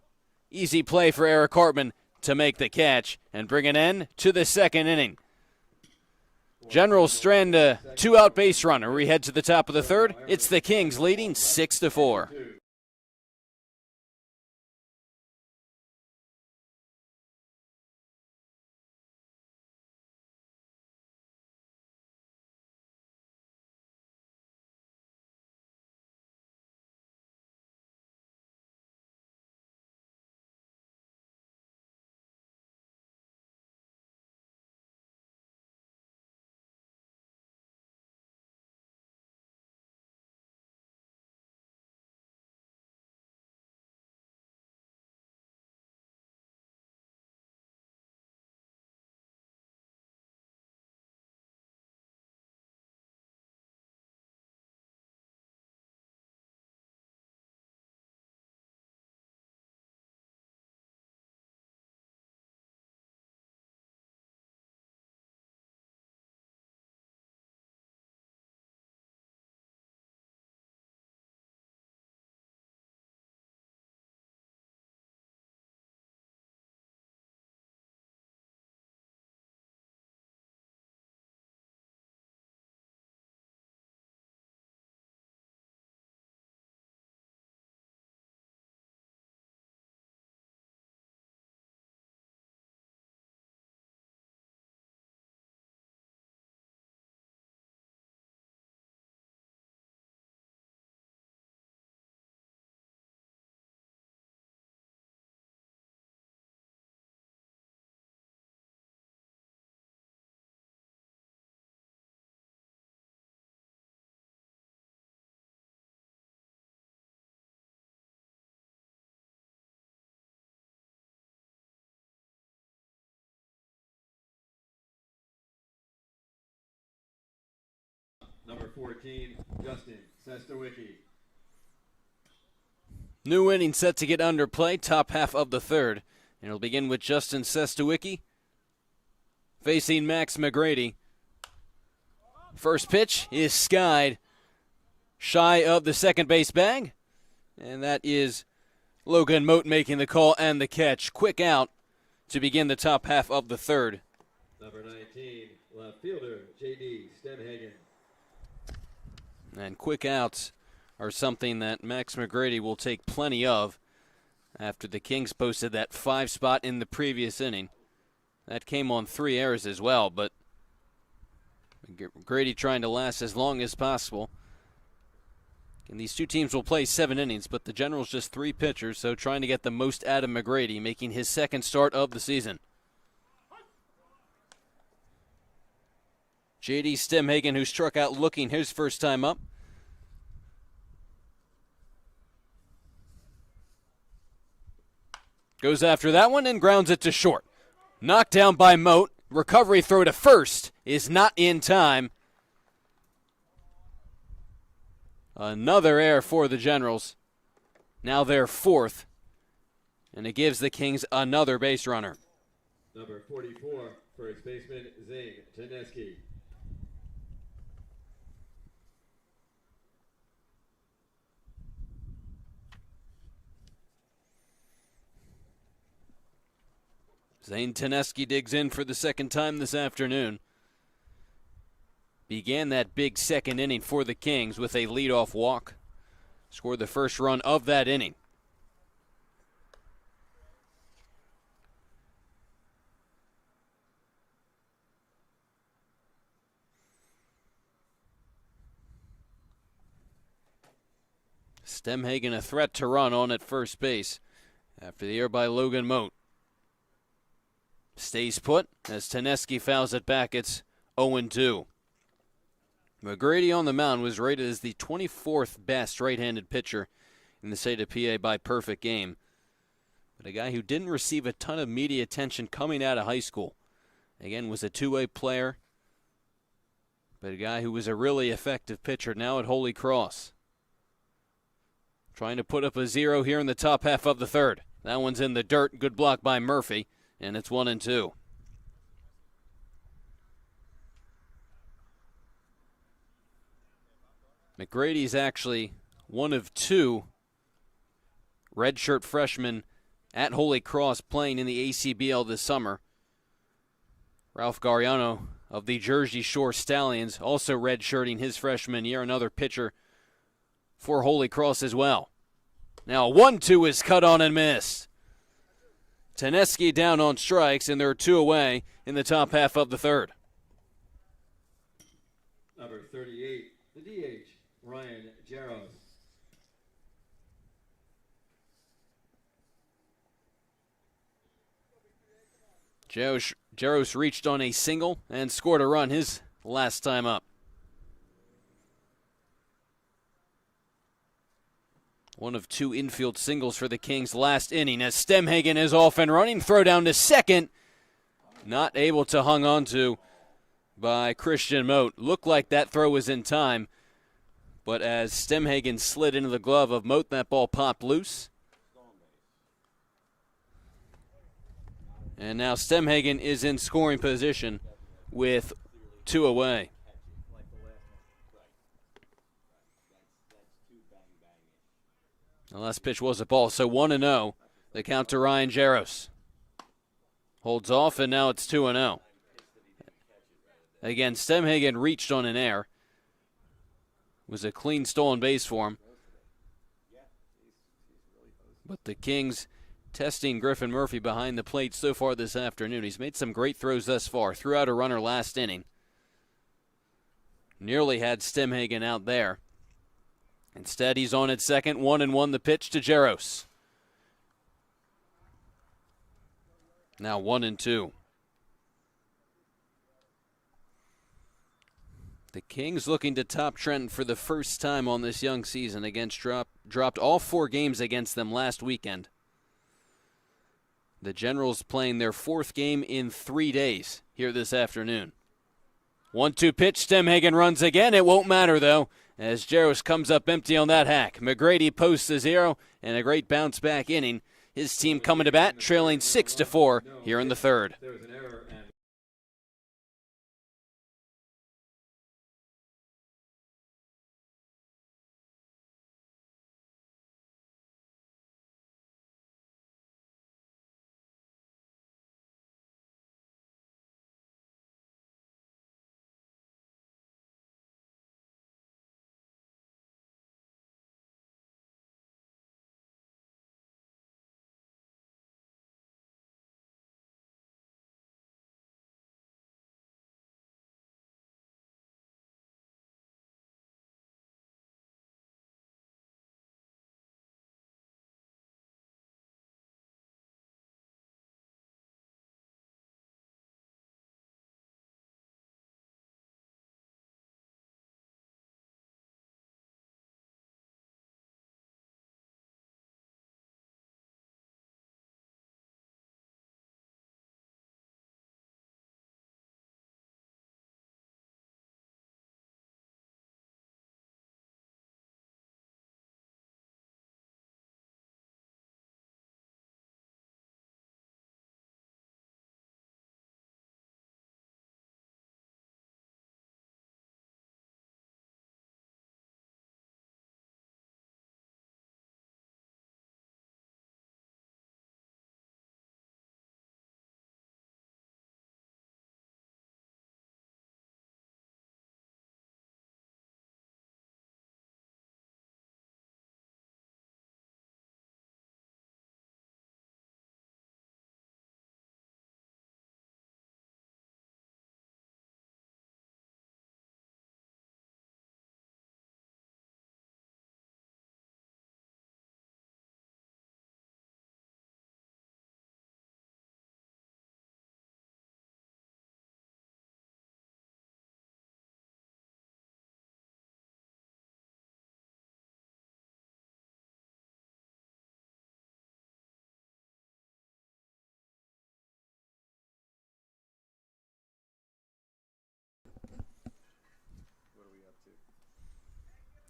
S1: Easy play for Eric Hartman to make the catch and bring an end to the second inning. Generals strand a 2-out base runner. We head to the top of the third. It's the Kings leading 6-4.
S2: Number 14, Justin Sestowicki.
S1: New inning set to get under play, top half of the third. And it'll begin with Justin Sestowicki facing Max McGrady. First pitch is skied shy of the second base bag. And that is Logan Moat making the call and the catch. Quick out to begin the top half of the third.
S2: Number 19, left fielder, J.D. Stemhagen.
S1: And quick outs are something that Max McGrady will take plenty of after the Kings posted that 5 spot in the previous inning. That came on 3 errors as well, but McGrady trying to last as long as possible. And these two teams will play 7 innings, but the Generals just 3 pitchers, so trying to get the most out of McGrady, making his second start of the season. J.D. Stemhagen, who struck out looking his first time up. Goes after that one and grounds it to short. Knocked down by Moat. Recovery throw to first is not in time. Another error for the Generals. Now they're fourth. And it gives the Kings another base runner.
S2: Number 44, first baseman Zane Taneski.
S1: Zane Taneski digs in for the second time this afternoon. Began that big second inning for the Kings with a leadoff walk. Scored the first run of that inning. Stemhagen a threat to run on at first base after the error by Logan Moat. Stays put as Taneski fouls it back. It's 0-2. McGrady on the mound was rated as the 24th best right-handed pitcher in the state of PA by perfect game. But a guy who didn't receive a ton of media attention coming out of high school. Again, was a two-way player, but a guy who was a really effective pitcher now at Holy Cross. Trying to put up a 0 here in the top half of the third. That one's in the dirt. Good block by Murphy, and it's 1-2. McGrady's actually one of two redshirt freshmen at Holy Cross playing in the ACBL this summer. Ralph Gariano of the Jersey Shore Stallions also redshirting his freshman year, another pitcher for Holy Cross as well. Now 1-2 is cut on and missed. Taneski down on strikes, and there are two away in the top half of the third.
S2: Number 38, the DH, Ryan Jaros.
S1: Jaros reached on a single and scored a run his last time up. One of two infield singles for the Kings last inning as Stemhagen is off and running. Throw down to second. Not able to hung on to by Christian Moat. Looked like that throw was in time, but as Stemhagen slid into the glove of Moat, that ball popped loose. And now Stemhagen is in scoring position with two away. The last pitch was a ball, so 1-0. The count to Ryan Jaros. Holds off, and now it's 2-0. Again, Stemhagen reached on an error. Was a clean stolen base for him. But the Kings testing Griffin Murphy behind the plate so far this afternoon. He's made some great throws thus far. Threw out a runner last inning. Nearly had Stemhagen out there. Instead, he's on at second. 1-1 the pitch to Jaros. Now 1-2. The Kings looking to top Trenton for the first time on this young season against dropped all 4 games against them last weekend. The Generals playing their 4th game in 3 days here this afternoon. 1-2 pitch. Stemhagen runs again. It won't matter, though, as Jaros comes up empty on that hack. McGrady posts a 0 and a great bounce-back inning. His team coming to bat, trailing 6-4 here in the third.
S2: There was an error.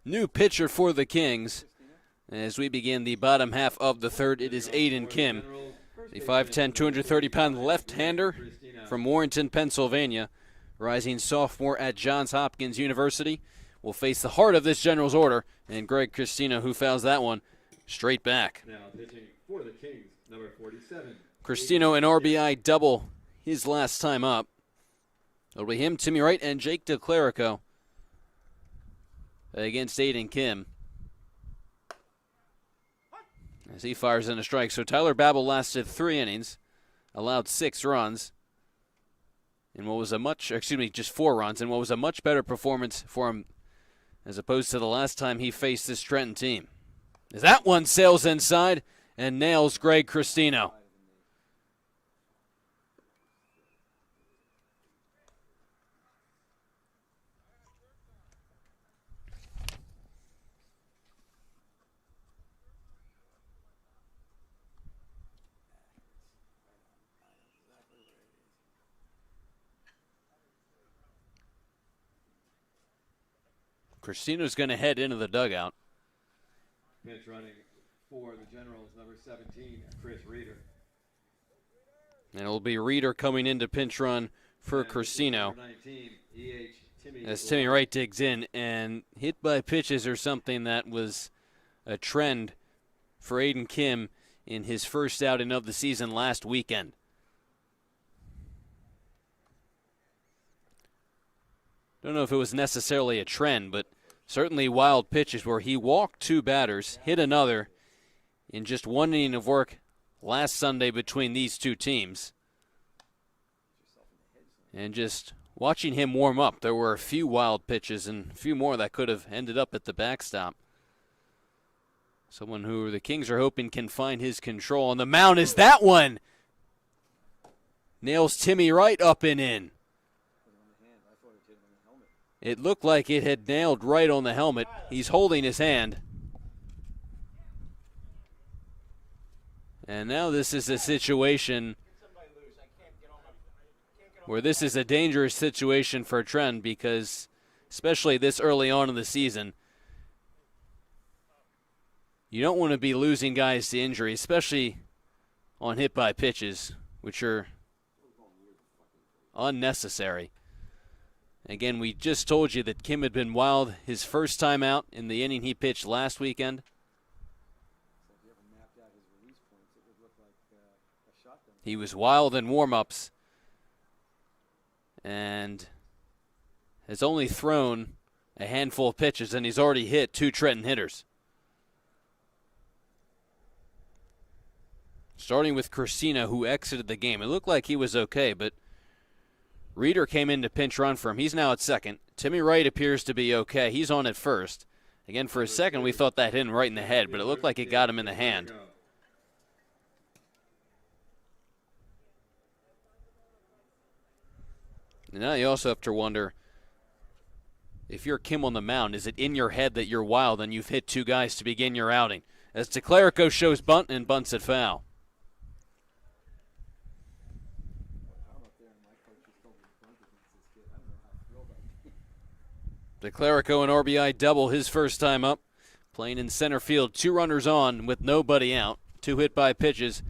S1: new pitcher for the Kings. As we begin the bottom half of the third, it is Aiden Kim, the 5'10", 230-pound left-hander from Warrenton, Pennsylvania, rising sophomore at Johns Hopkins University, will face the heart of this Generals order, and Greg Christina, who fouls that one straight back.
S2: Now pitching for the Kings, number 47.
S1: Christino an RBI double his last time up. It'll be him, Timmy Wright, and Jake DeClerico against Aiden Kim as he fires in a strike. So Tyler Babel lasted 3 innings, allowed 6 runs, and what was just 4 runs, and what was a much better performance for him as opposed to the last time he faced this Trenton team. As that one sails inside and nails Greg Christino. Christino's going to head into the dugout.
S2: Pitch running for the Generals, number 17, Chris Reeder.
S1: And it'll be Reeder coming in to pinch run for
S2: And
S1: Christino.
S2: number 19, EH Timmy
S1: As Timmy Wright digs in, and hit by pitches are something that was a trend for Aiden Kim in his first outing of the season last weekend. Don't know if it was necessarily a trend, but certainly wild pitches where he walked 2 batters, hit another in just 1 inning of work last Sunday between these 2 teams. And just watching him warm up, there were a few wild pitches and a few more that could have ended up at the backstop. Someone who the Kings are hoping can find his control on the mound is that one. Nails Timmy Wright up and in. It looked like it had nailed right on the helmet. He's holding his hand. And now this is a situation where this is a dangerous situation for Trent because, especially this early on in the season, you don't want to be losing guys to injury, especially on hit by pitches, which are unnecessary. Again, we just told you that Kim had been wild his first time out in the inning he pitched last weekend. He was wild in warm-ups and has only thrown a handful of pitches, and he's already hit 2 Trenton hitters. Starting with Christina, who exited the game. It looked like he was okay, but Reeder came in to pinch run for him. He's now at second. Timmy Wright appears to be okay. He's on at first. Again, for a second, we thought that hit him right in the head, but it looked like it got him in the hand. And now you also have to wonder, if you're Kim on the mound, is it in your head that you're wild and you've hit 2 guys to begin your outing? As DeClerico shows bunt and bunts it foul. DeClerico an RBI double his first time up. Playing in center field, 2 runners on with nobody out. 2 hit by pitches.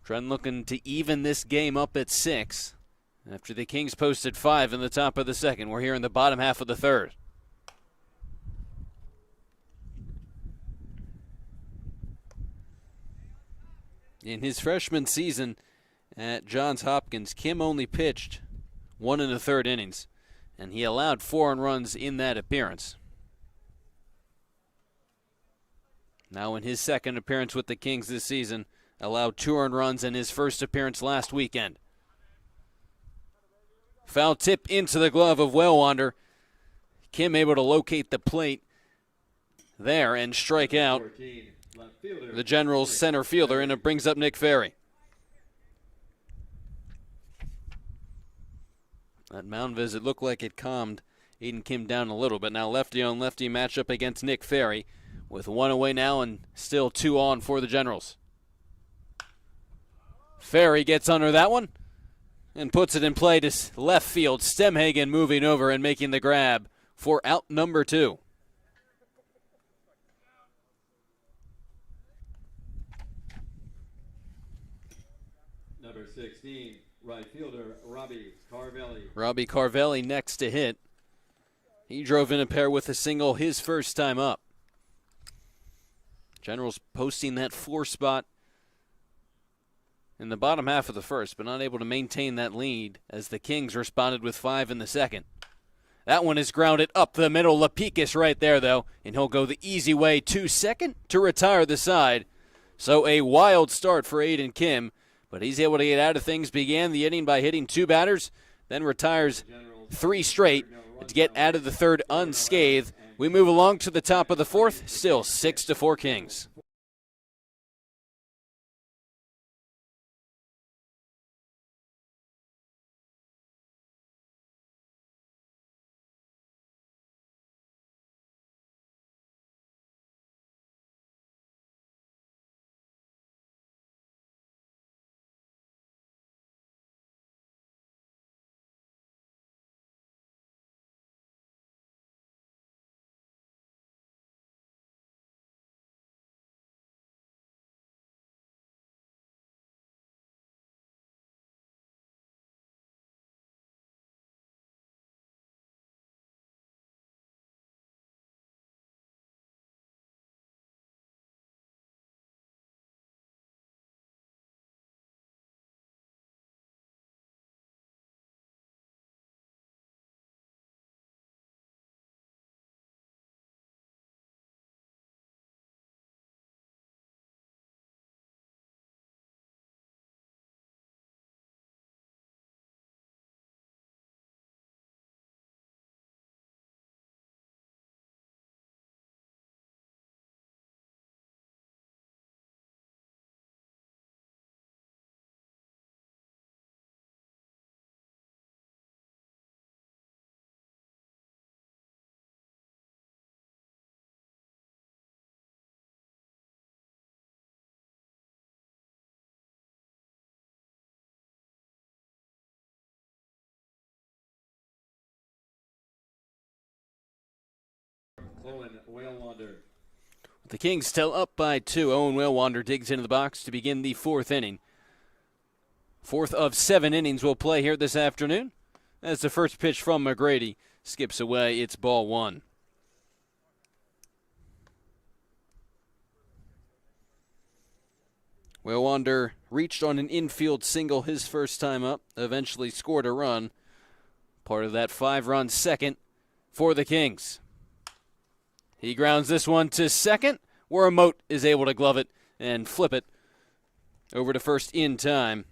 S1: Trent looking to even this game up at 6. After the Kings posted 5 in the top of the second. We're here in the bottom half of the third. In his freshman season at Johns Hopkins, Kim only pitched 1 1/3 innings, and he allowed 4 earned runs in that appearance. Now in his second appearance with the Kings this season, allowed 2 earned runs in his first appearance last weekend. Foul tip into the glove of Wellwander. Kim able to locate the plate there and strike out the Generals center fielder, and it brings up Nick Ferry. That mound visit looked like it calmed Aiden Kim down a little, but now lefty on lefty matchup against Nick Ferry with 1 away now and still 2 on for the Generals. Ferry gets under that one and puts it in play to left field. Stemhagen moving over and making the grab for out number 2.
S2: right fielder Robbie Carvelli.
S1: Robbie Carvelli next to hit. He drove in a pair with a single his first time up. Generals posting that 4 spot in the bottom half of the first, but not able to maintain that lead as the Kings responded with 5 in the second. That one is grounded up the middle. Lapikis right there, though, and he'll go the easy way to second to retire the side. So a wild start for Aiden Kim, but he's able to get out of things. Began the inning by hitting 2 batters, then retires 3 straight to get out of the third unscathed. We move along to the top of the fourth, still 6-4 Kings.
S2: Owen Whalewander.
S1: The Kings still up by 2. Owen Whalewander digs into the box to begin the 4th inning. 4th of 7 innings will play here this afternoon as the first pitch from McGrady skips away. It's ball 1. Whalewander reached on an infield single his first time up, eventually scored a run. Part of that 5-run second for the Kings. He grounds this one to second, where Moat is able to glove it and flip it over to first in time.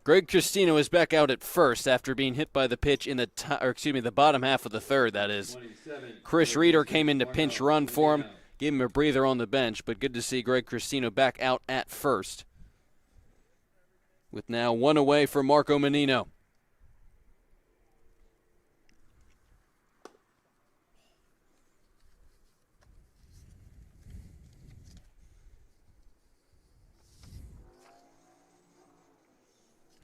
S1: Greg Christino is back out at first after being hit by the pitch in the bottom half of the third, that is. Chris Reeder came in to pinch run for him, gave him a breather on the bench, but good to see Greg Christino back out at first. With now 1 away for Marco Menino.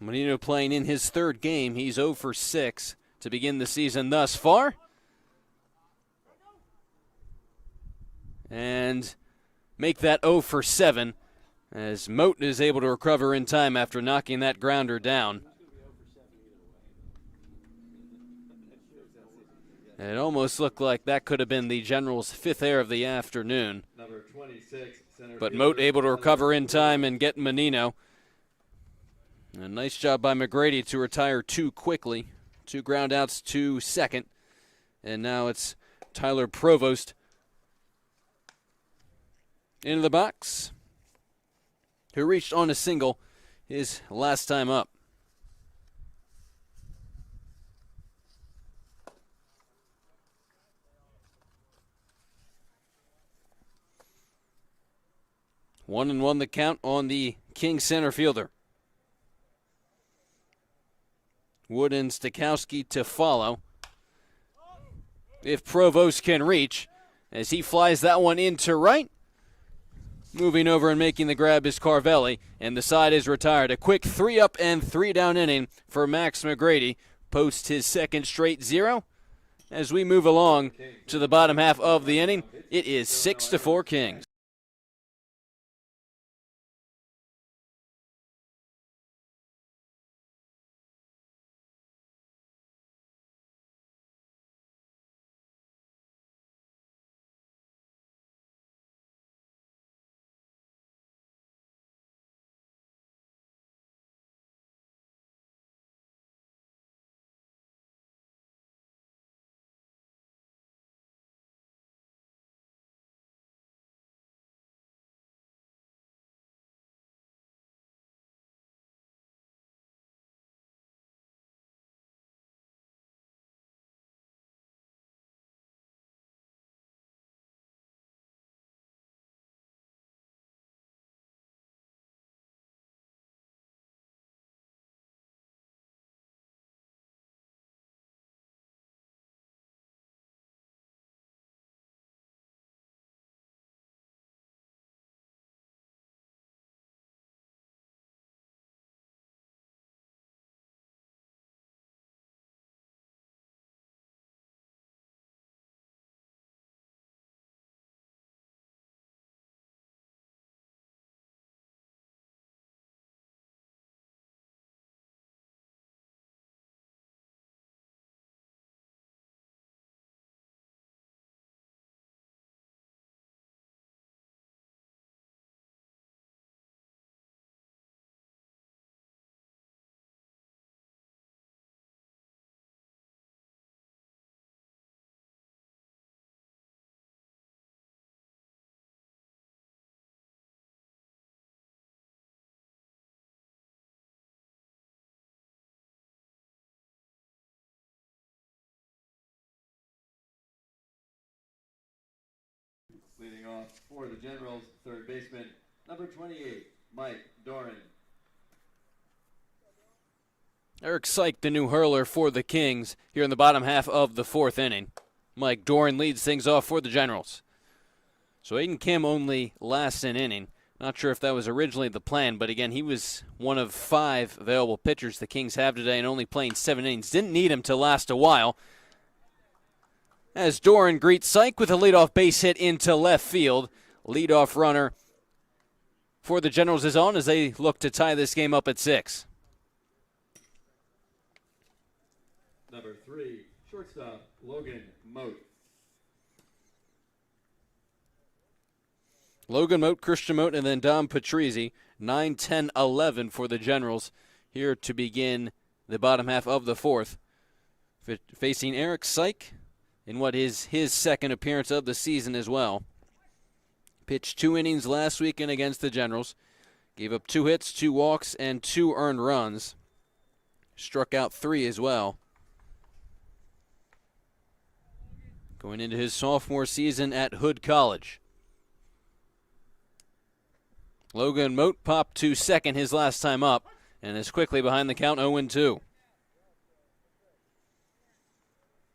S1: Menino playing in his 3rd game. He's 0 for 6 to begin the season thus far. And make that 0 for 7 as Moat is able to recover in time after knocking that grounder down. It almost looked like that could have been the Generals' 5th error of the afternoon.
S2: Number 26,
S1: But Moat able to recover in time and get Menino. A nice job by McGrady to retire 2 quickly. 2 ground outs to second. And now it's Tyler Provost into the box, who reached on a single his last time up. One and one the count on the King center fielder. Wood and Stakowski to follow. If Provost can reach, as he flies that one into right. Moving over and making the grab is Carvelli, and the side is retired. A quick 3 up and 3 down inning for Max McGrady. Posts his 2nd straight 0. As we move along to the bottom half of the inning, it is 6-4 Kings.
S2: Leading off for the Generals, third baseman, number 28, Mike Doran.
S1: Eric Syke, the new hurler for the Kings, here in the bottom half of the fourth inning. Mike Doran leads things off for the Generals. So Aiden Kim only lasts an inning. Not sure if that was originally the plan, but again, he was one of 5 available pitchers the Kings have today and only playing 7 innings. Didn't need him to last a while. As Doran greets Syke with a leadoff base hit into left field. Leadoff runner for the Generals is on as they look to tie this game up at 6.
S2: Number 3, shortstop, Logan Moat.
S1: Logan Moat, Christian Moat, and then Dom Patrizzi. 9, 10, 11 for the Generals here to begin the bottom half of the fourth. Facing Eric Syke in what is his second appearance of the season as well. Pitched 2 innings last weekend against the Generals. Gave up 2 hits, 2 walks, and 2 earned runs. Struck out 3 as well. Going into his sophomore season at Hood College. Logan Moat popped to second his last time up and is quickly behind the count 0-2.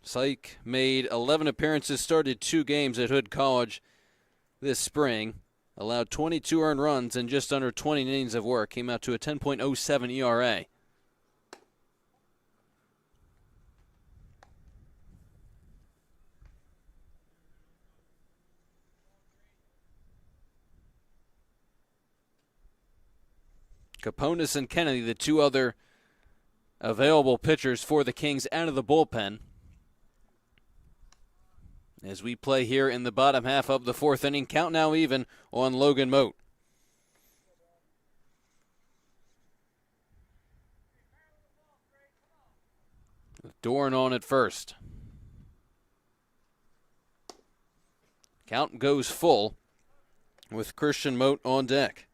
S1: Syke made 11 appearances, started 2 games at Hood College this spring, allowed 22 earned runs and just under 20 innings of work, came out to a 10.07 ERA. Caponis and Kennedy, the 2 other available pitchers for the Kings out of the bullpen. As we play here in the bottom half of the fourth inning, count now even on Logan Moat. Doran on at first. Count goes full with Christian Moat on deck.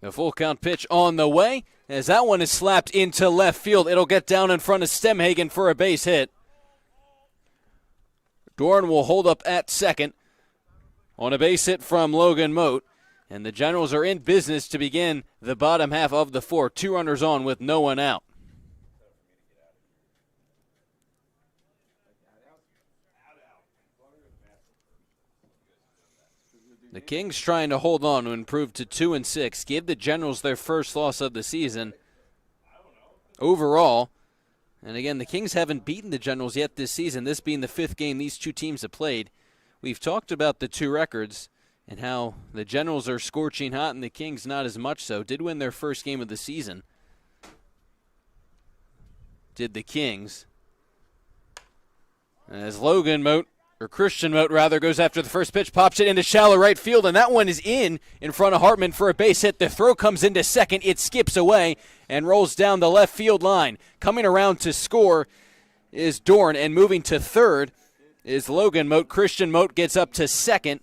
S1: The full count pitch on the way as that one is slapped into left field. It'll get down in front of Stemhagen for a base hit. Doran will hold up at second on a base hit from Logan Moat. And the Generals are in business to begin the bottom half of the fourth. 2 runners on with no one out. The Kings trying to hold on to improve to 2-6, give the Generals their first loss of the season overall. And again, the Kings haven't beaten the Generals yet this season, this being the 5th game these 2 teams have played. We've talked about the 2 records and how the Generals are scorching hot and the Kings not as much so. Did win their first game of the season. Did the Kings. As Logan Moat, or Christian Moat rather, goes after the first pitch, pops it into shallow right field, and that one is in front of Hartman for a base hit. The throw comes into second. It skips away and rolls down the left field line. Coming around to score is Doran, and moving to third is Logan Moat. Christian Moat gets up to second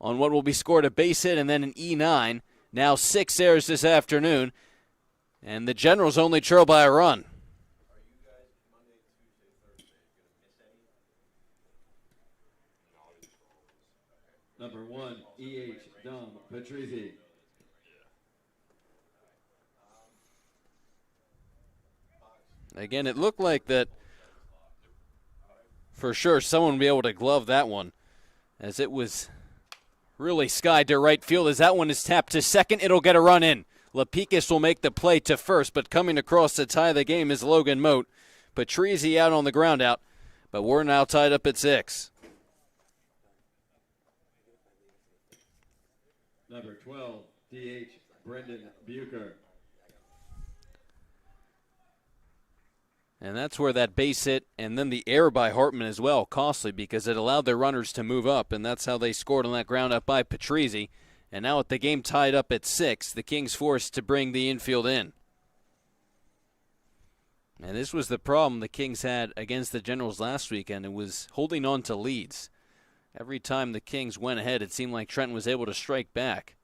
S1: on what will be scored a base hit and then an E9. Now 6 errors this afternoon, and the Generals only trail by a run.
S2: Number 1, E.H. Dom Patrizzi.
S1: Again, it looked like that for sure someone would be able to glove that one, as it was really skied to right field. As that one is tapped to second, it'll get a run in. Lapikis will make the play to first, but coming across to tie the game is Logan Moat. Patrizzi out on the ground out, but we're now tied up at 6.
S2: Number 12, D.H. Brendan Bucher.
S1: And that's where that base hit and then the error by Hartman as well, costly because it allowed their runners to move up, and that's how they scored on that ground up by Patrizzi. And now with the game tied up at 6, the Kings forced to bring the infield in. And this was the problem the Kings had against the Generals last weekend. It was holding on to leads. Every time the Kings went ahead, it seemed like Trenton was able to strike back.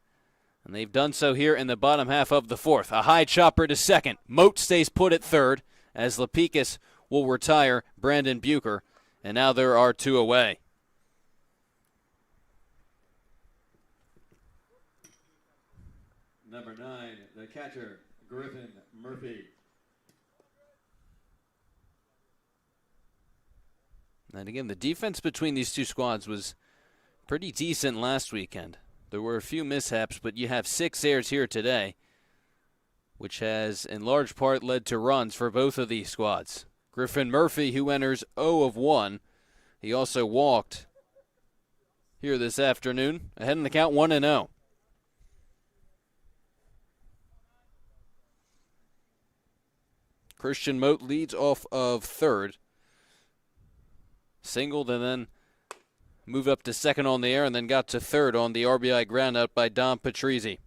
S1: And they've done so here in the bottom half of the fourth. A high chopper to second. Moat stays put at third as Lapikis will retire Brandon Bucher. And now there are two away.
S2: Number 9, the catcher, Griffin Murphy.
S1: And again, the defense between these two squads was pretty decent last weekend. There were a few mishaps, but you have 6 errors here today, which has in large part led to runs for both of these squads. Griffin Murphy, who enters 0 of 1. He also walked here this afternoon, ahead in the count 1-0. Christian Moat leads off of third. Singled and then moved up to second on the air and then got to third on the RBI ground out by Dom Patrizzi.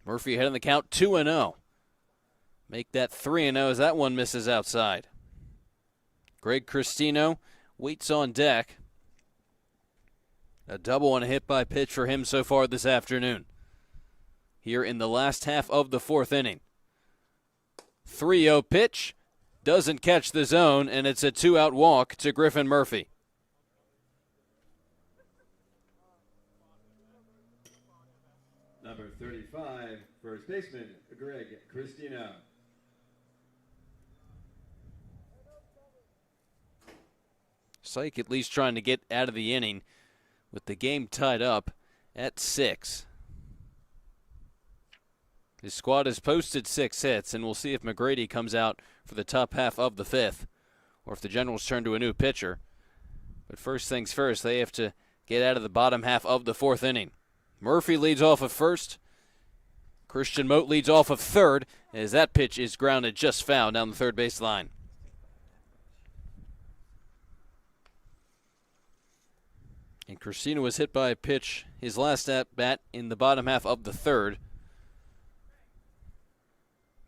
S1: Murphy ahead in the count 2-0. Make that 3-0 as that one misses outside. Greg Cristino waits on deck. A double and a hit by pitch for him so far this afternoon. Here in the last half of the fourth inning. 3-0 pitch. Doesn't catch the zone, and it's a 2-out walk to Griffin Murphy.
S2: Number 35, first baseman, Greg Cristino.
S1: Syke at least trying to get out of the inning with the game tied up at 6. His squad has posted 6 hits, and we'll see if McGrady comes out for the top half of the 5th or if the Generals turn to a new pitcher. But first things first, they have to get out of the bottom half of the 4th inning. Murphy leads off of first. Christian Moat leads off of third as that pitch is grounded just foul down the third base line. And Cristino was hit by a pitch his last at bat in the bottom half of the 3rd.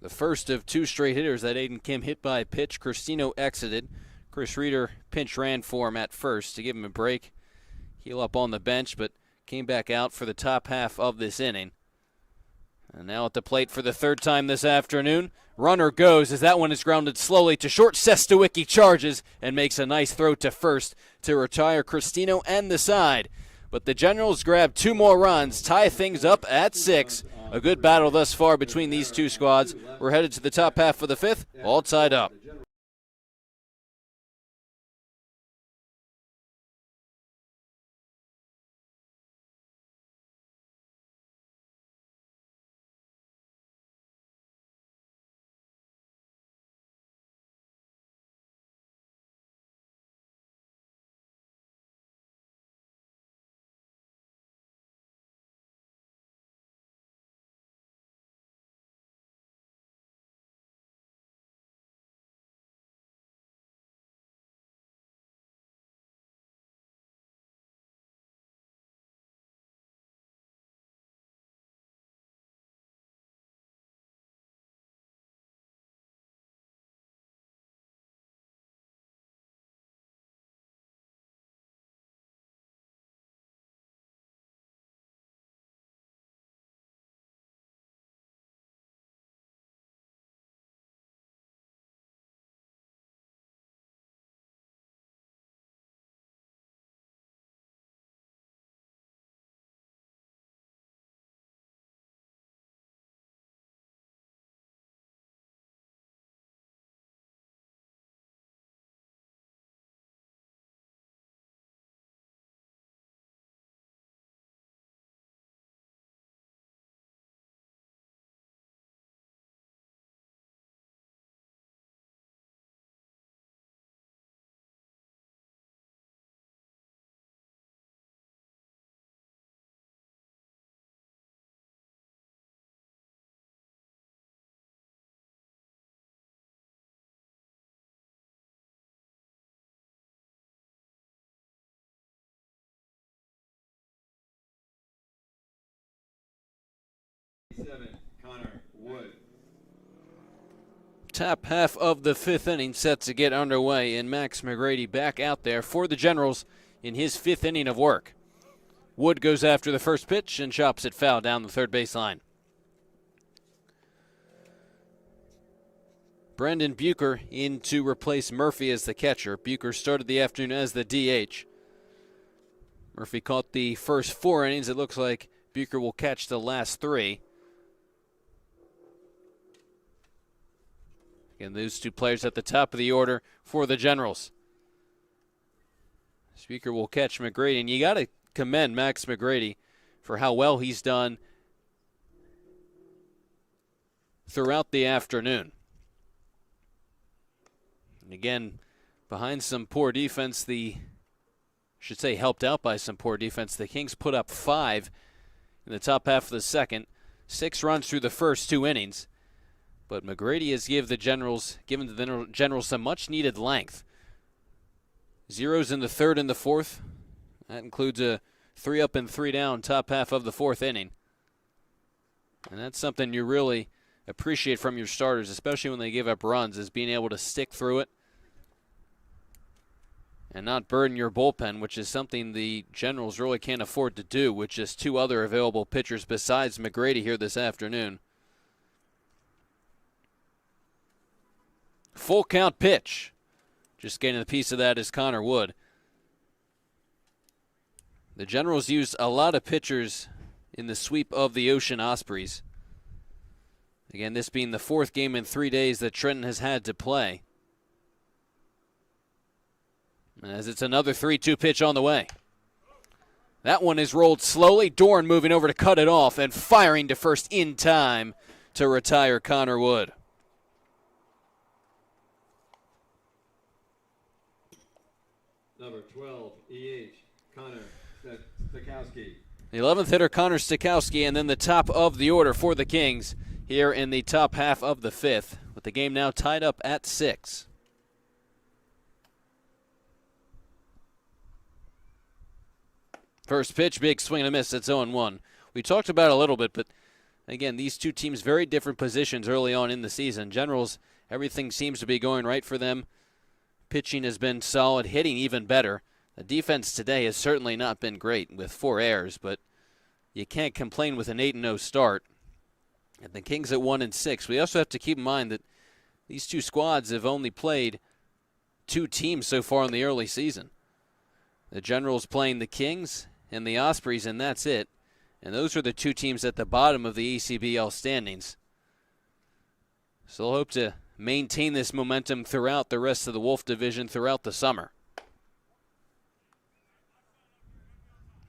S1: The first of 2 straight hitters that Aiden Kim hit by a pitch. Cristino exited. Chris Reeder pinch ran for him at first to give him a break. Heal up on the bench, but came back out for the top half of this inning. And now at the plate for the 3rd time this afternoon. Runner goes as that one is grounded slowly to short. Sestowicki charges and makes a nice throw to first to retire Cristino and the side. But the Generals grab 2 more runs, tie things up at 6. A good battle thus far between these two squads. We're headed to the top half of the 5th, all tied up. Top half of the 5th inning set to get underway, and Max McGrady back out there for the Generals in his 5th inning of work. Wood goes after the first pitch and chops it foul down the third baseline. Brendan Bucher in to replace Murphy as the catcher. Bucher started the afternoon as the DH. Murphy caught the first 4 innings. It looks like Bucher will catch the last 3. Again, those 2 players at the top of the order for the Generals. Bucher will catch McGrady, and you got to commend Max McGrady for how well he's done throughout the afternoon. And again, behind some poor defense, helped out by some poor defense, the Kings put up 5 in the top half of the second, 6 runs through the first 2 innings. But McGrady has given the Generals some much-needed length. Zeros in the 3rd and the 4th. That includes a 3 up and 3 down top half of the 4th inning. And that's something you really appreciate from your starters, especially when they give up runs, is being able to stick through it and not burden your bullpen, which is something the Generals really can't afford to do with just 2 other available pitchers besides McGrady here this afternoon. Full count pitch. Just getting a piece of that is Connor Wood. The Generals used a lot of pitchers in the sweep of the Ocean Ospreys. Again, this being the 4th game in 3 days that Trenton has had to play. As it's another 3-2 pitch on the way. That one is rolled slowly. Dorn moving over to cut it off and firing to first in time to retire Connor Wood.
S2: Number 12, EH, Connor Stakowski.
S1: The 11th hitter, Connor Stakowski, and then the top of the order for the Kings here in the top half of the 5th, with the game now tied up at 6. First pitch, big swing and a miss. It's 0-1. We talked about it a little bit, but again, these 2 teams, very different positions early on in the season. Generals, everything seems to be going right for them. Pitching has been solid, hitting even better. The defense today has certainly not been great with 4 errors, but you can't complain with an 8-0 start. And the Kings at 1-6. We also have to keep in mind that these 2 squads have only played 2 teams so far in the early season. The Generals playing the Kings and the Ospreys, and that's it. And those are the 2 teams at the bottom of the ACBL standings. So they'll hope to maintain this momentum throughout the rest of the Wolf division throughout the summer.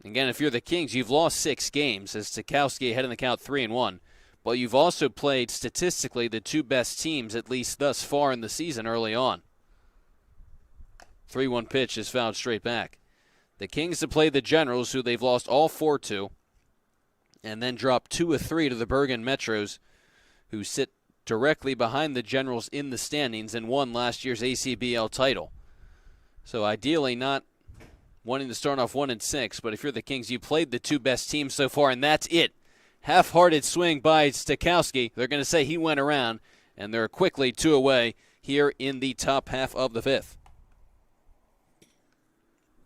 S1: Again, if you're the Kings, you've lost 6 games as Stakowski ahead in the count 3-1. But you've also played statistically the 2 best teams, at least thus far in the season early on. 3-1 pitch is fouled straight back. The Kings have played the Generals, who they've lost all 4 to, and then dropped 2 of 3 to the Bergen Metros, who sit directly behind the Generals in the standings and won last year's ACBL title. So ideally not wanting to start off 1-6, but if you're the Kings, you played the 2 best teams so far, and that's it. Half-hearted swing by Stakowski. They're going to say he went around, and they're quickly 2 away here in the top half of the 5th.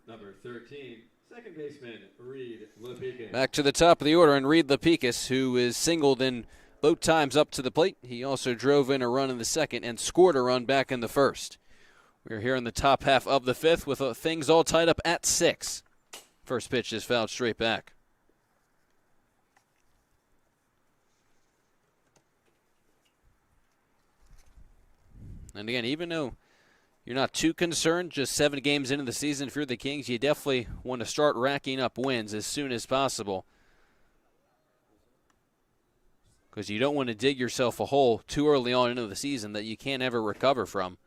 S2: Number 13, second baseman, Reed Lepicus.
S1: Back to the top of the order, and Reed Lepicus, who is singled in both times up to the plate. He also drove in a run in the second and scored a run back in the first. We're here in the top half of the 5th with things all tied up at 6. First pitch is fouled straight back. And again, even though you're not too concerned, just 7 games into the season, if you're the Kings, you definitely want to start racking up wins as soon as possible, because you don't want to dig yourself a hole too early on into the season that you can't ever recover from.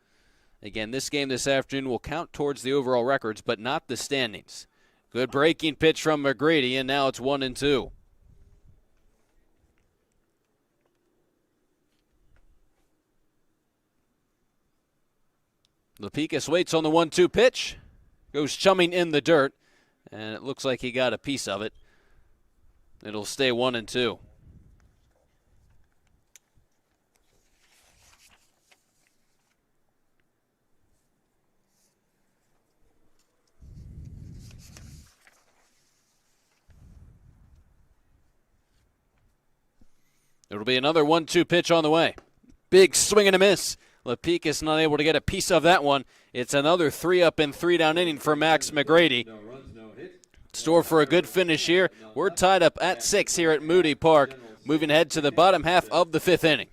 S1: Again, this game this afternoon will count towards the overall records, but not the standings. Good breaking pitch from McGrady, and now it's 1-2. Lepicus waits on the 1-2 pitch, goes chumming in the dirt, and it looks like he got a piece of it. It'll stay 1-2. It'll be another 1-2 pitch on the way. Big swing and a miss. Lapicus not able to get a piece of that one. It's another 3-up and 3-down inning for Max McGrady.
S2: No runs, no hits.
S1: Store for a good finish here. We're tied up at 6 here at Moody Park. Moving ahead to the bottom half of the 5th inning.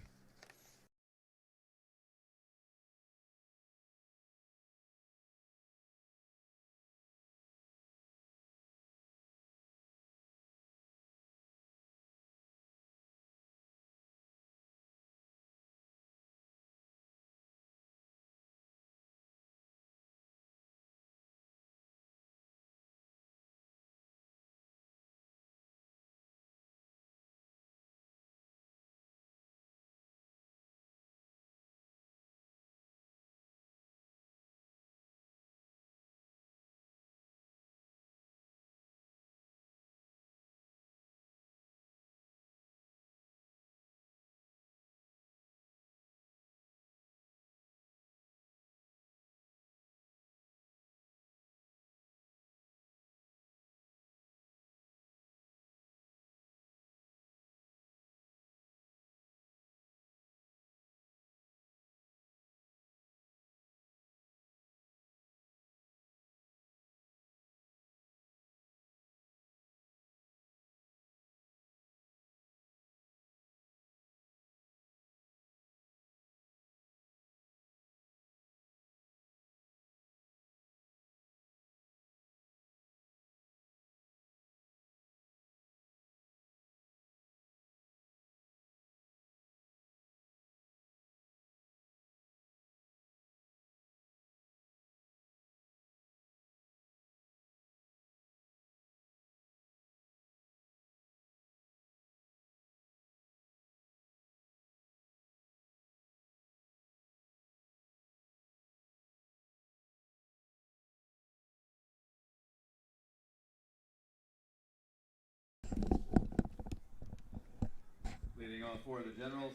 S2: Leading off for the Generals,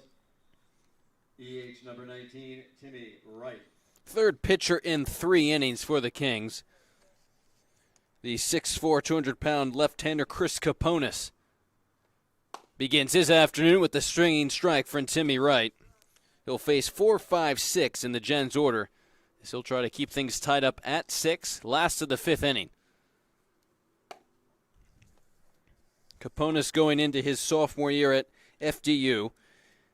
S2: EH number 19, Timmy Wright.
S1: Third pitcher in 3 innings for the Kings. The 6'4", 200-pound left-hander Chris Caponis begins his afternoon with the stringing strike from Timmy Wright. He'll face 4, 5, 6 in the Gens order. He'll try to keep things tied up at 6, last of the 5th inning. Caponis going into his sophomore year at FDU.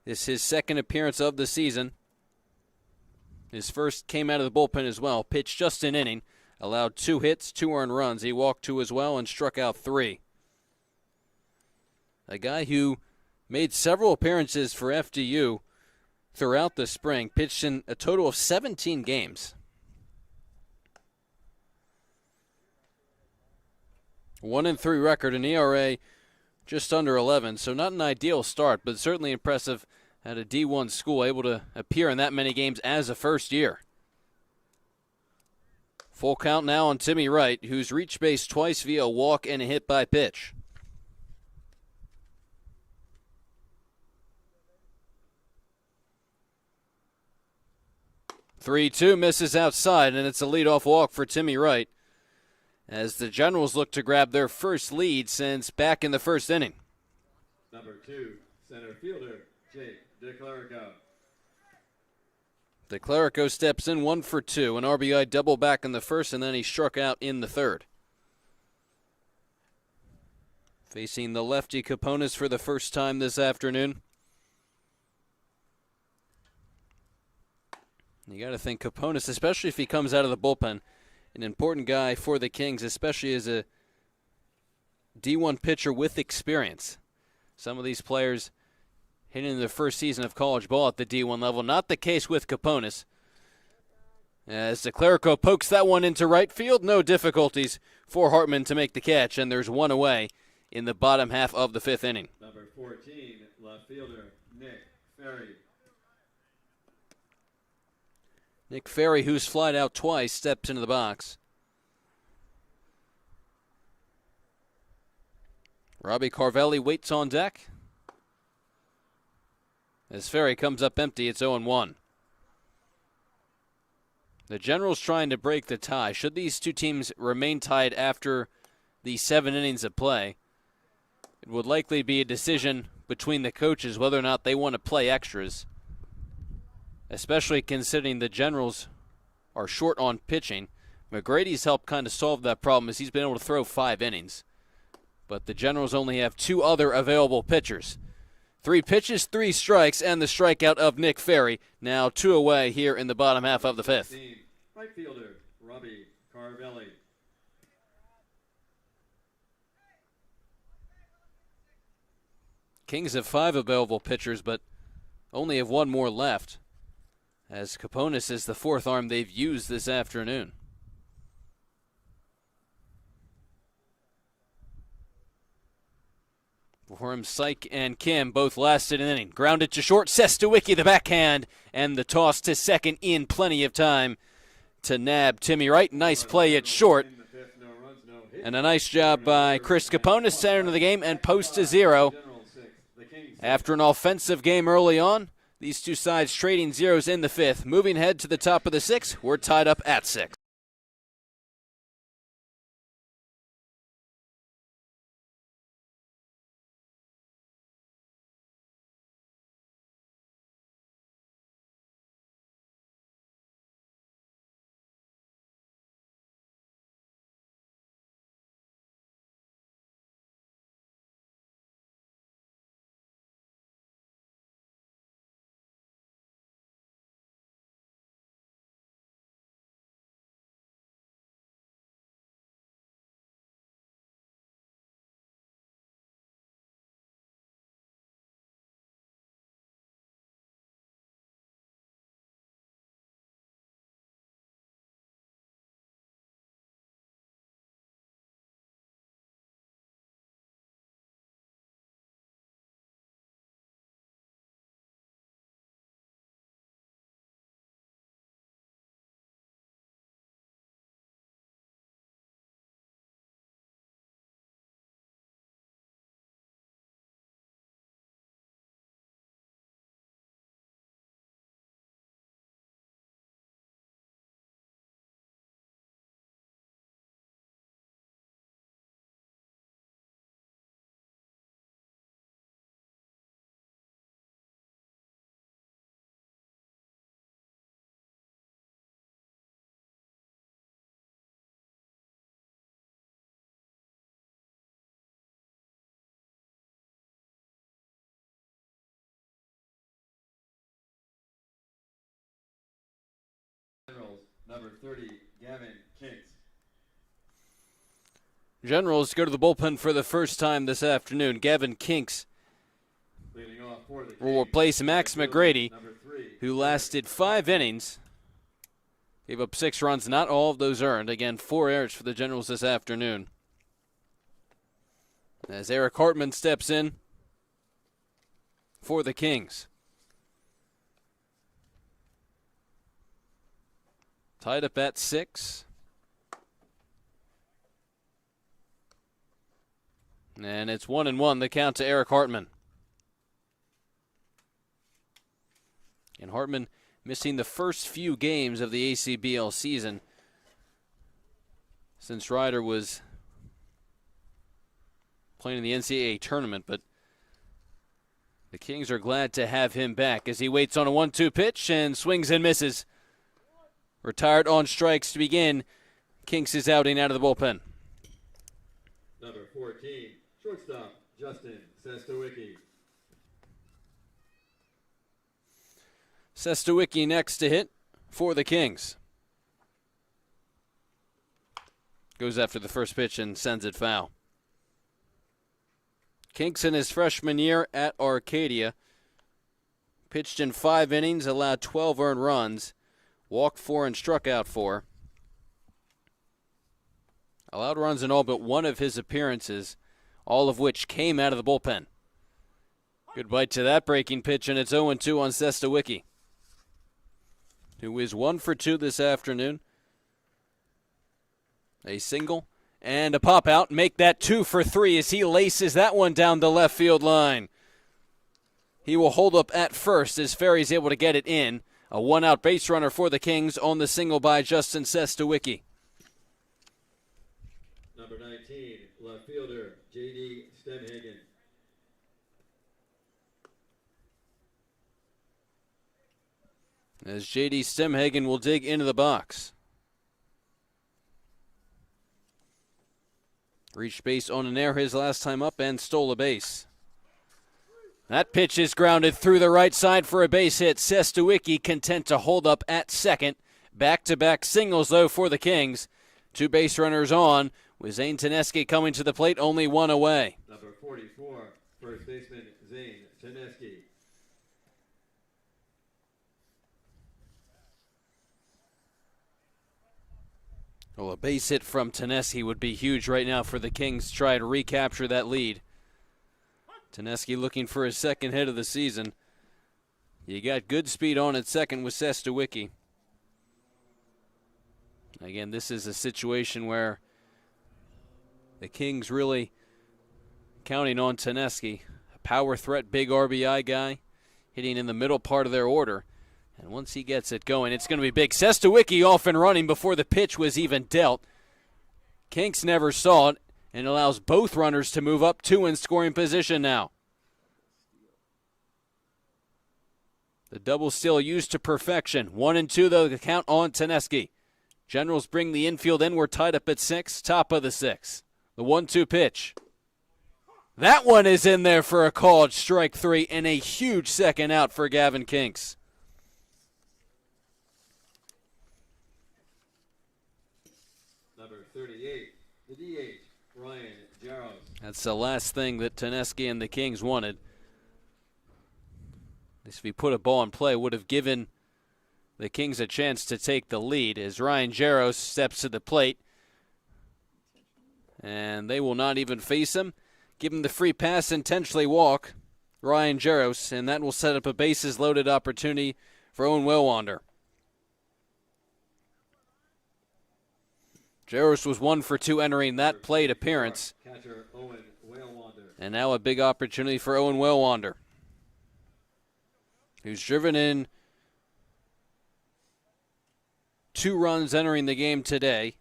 S1: This is his second appearance of the season. His first came out of the bullpen as well. Pitched just an inning. Allowed 2 hits, 2 earned runs. He walked 2 as well and struck out 3. A guy who made several appearances for FDU throughout the spring. Pitched in a total of 17 games. 1-3 record, an ERA just under 11, so not an ideal start, but certainly impressive at a D1 school, able to appear in that many games as a first year. Full count now on Timmy Wright, who's reached base twice via a walk and a hit by pitch. "3-2" misses outside, and it's a leadoff walk for Timmy Wright, as the Generals look to grab their first lead since back in the first inning.
S2: Number 2, center fielder, Jake DeClerico.
S1: DeClerico steps in 1 for 2, an RBI double back in the first, and then he struck out in the third. Facing the lefty Caponis for the first time this afternoon. You got to think Caponis, especially if he comes out of the bullpen, an important guy for the Kings, especially as a D1 pitcher with experience. Some of these players hitting their first season of college ball at the D1 level. Not the case with Caponis. As DeClerico pokes that one into right field, no difficulties for Hartman to make the catch, and there's 1 away in the bottom half of the 5th inning.
S2: Number 14, left fielder, Nick Ferry.
S1: Nick Ferry, who's flied out twice, steps into the box. Robbie Carvelli waits on deck. As Ferry comes up empty, it's 0-1. The Generals trying to break the tie. Should these two teams remain tied after the 7 innings of play, it would likely be a decision between the coaches whether or not they want to play extras, especially considering the Generals are short on pitching. McGrady's helped kind of solve that problem as he's been able to throw 5 innings. But the Generals only have 2 other available pitchers. 3 pitches, 3 strikes, and the strikeout of Nick Ferry. Now 2 away here in the bottom half of the 5th.
S2: Right fielder, Robbie Carvelli.
S1: Kings have 5 available pitchers, but only have 1 more left, as Kaponis is the 4th arm they've used this afternoon. For him, Syke and Kim both lasted an inning. Grounded to short, Sestawicki the backhand, and the toss to second in plenty of time to nab Timmy Wright. Nice play at short. And a nice job by Chris Kaponis, center of the game, and post to 0. After an offensive game early on, these two sides trading zeros in the 5th. Moving ahead to the top of the 6th, we're tied up at 6.
S2: Number 30, Gavin Kinks.
S1: Generals go to the bullpen for the first time this afternoon. Gavin Kinks
S2: Leading off for the
S1: will
S2: Kings,
S1: replace Max McGrady,
S2: number 3.
S1: who lasted 5 innings. Gave up 6 runs, not all of those earned. Again, 4 errors for the Generals this afternoon. As Eric Hartman steps in for the Kings. Tied up at 6. And it's 1-1, the count to Eric Hartman. And Hartman missing the first few games of the ACBL season since Ryder was playing in the NCAA tournament, but the Kings are glad to have him back as he waits on a 1-2 pitch and swings and misses. Retired on strikes to begin Kinks' outing out of the bullpen.
S2: Number 14, shortstop, Justin Sestawicki.
S1: Sestawicki next to hit for the Kings. Goes after the first pitch and sends it foul. Kinks in his freshman year at Arcadia pitched in 5 innings, allowed 12 earned runs, walked 4 and struck out 4. Allowed runs in all but one of his appearances, all of which came out of the bullpen. Good bite to that breaking pitch, and it's 0-2 on Sestawicki, who is 1 for 2 this afternoon. A single and a pop out. Make that 2 for 3 as he laces that one down the left field line. He will hold up at first as Ferry's able to get it in. A 1-out base runner for the Kings on the single by Justin Sestawicki.
S2: Number 19, left fielder, J.D. Stemhagen.
S1: as J.D. Stemhagen will dig into the box. Reached base on an air his last time up and stole a base. That pitch is grounded through the right side for a base hit. Sestuicki content to hold up at second. Back-to-back singles, though, for the Kings. 2 base runners on, with Zane Teneski coming to the plate, only 1 away.
S2: Number 44, first baseman Zane Teneski.
S1: Well, a base hit from Teneski would be huge right now for the Kings to try to recapture that lead. Teneski looking for his second hit of the season. You got good speed on at second with Sestuicki. Again, this is a situation where the Kings really counting on Teneski. A power threat, big RBI guy, hitting in the middle part of their order. And once he gets it going, it's going to be big. Sestuicki off and running before the pitch was even dealt. Kinks never saw it and allows both runners to move up 2 in scoring position now. The double steal used to perfection. 1 and 2, though, the count on Teneski. Generals bring the infield in. We're tied up at 6, top of the 6th. The 1-2 pitch. That one is in there for a called strike 3 and a huge second out for Gavin Kinks.
S2: Number 38, the DH, Ryan Jaros.
S1: That's the last thing that Teneski and the Kings wanted. At least if he put a ball in play, would have given the Kings a chance to take the lead as Ryan Jaros steps to the plate. And they will not even face him. Give him the free pass, intentionally walk Ryan Jaros, and that will set up a bases-loaded opportunity for Owen Wellwander. Jaros was 1 for 2 entering that plate appearance.
S2: Catcher Owen Wellwander.
S1: And now a big opportunity for Owen Wellwander, who's driven in 2 runs entering the game today.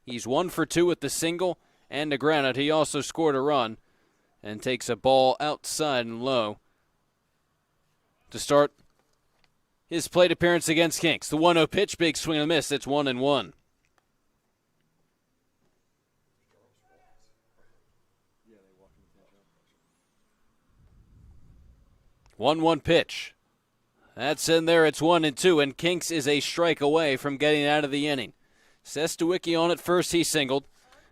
S1: He's 1 for 2 with the single and a groundout. He also scored a run and takes a ball outside and low to start his plate appearance against Kinks. The 1-0 pitch, big swing and a miss. It's 1-1. 1-1 pitch. That's in there. It's 1-2, and Kinks is a strike away from getting out of the inning. Sestuicki on at first. He singled.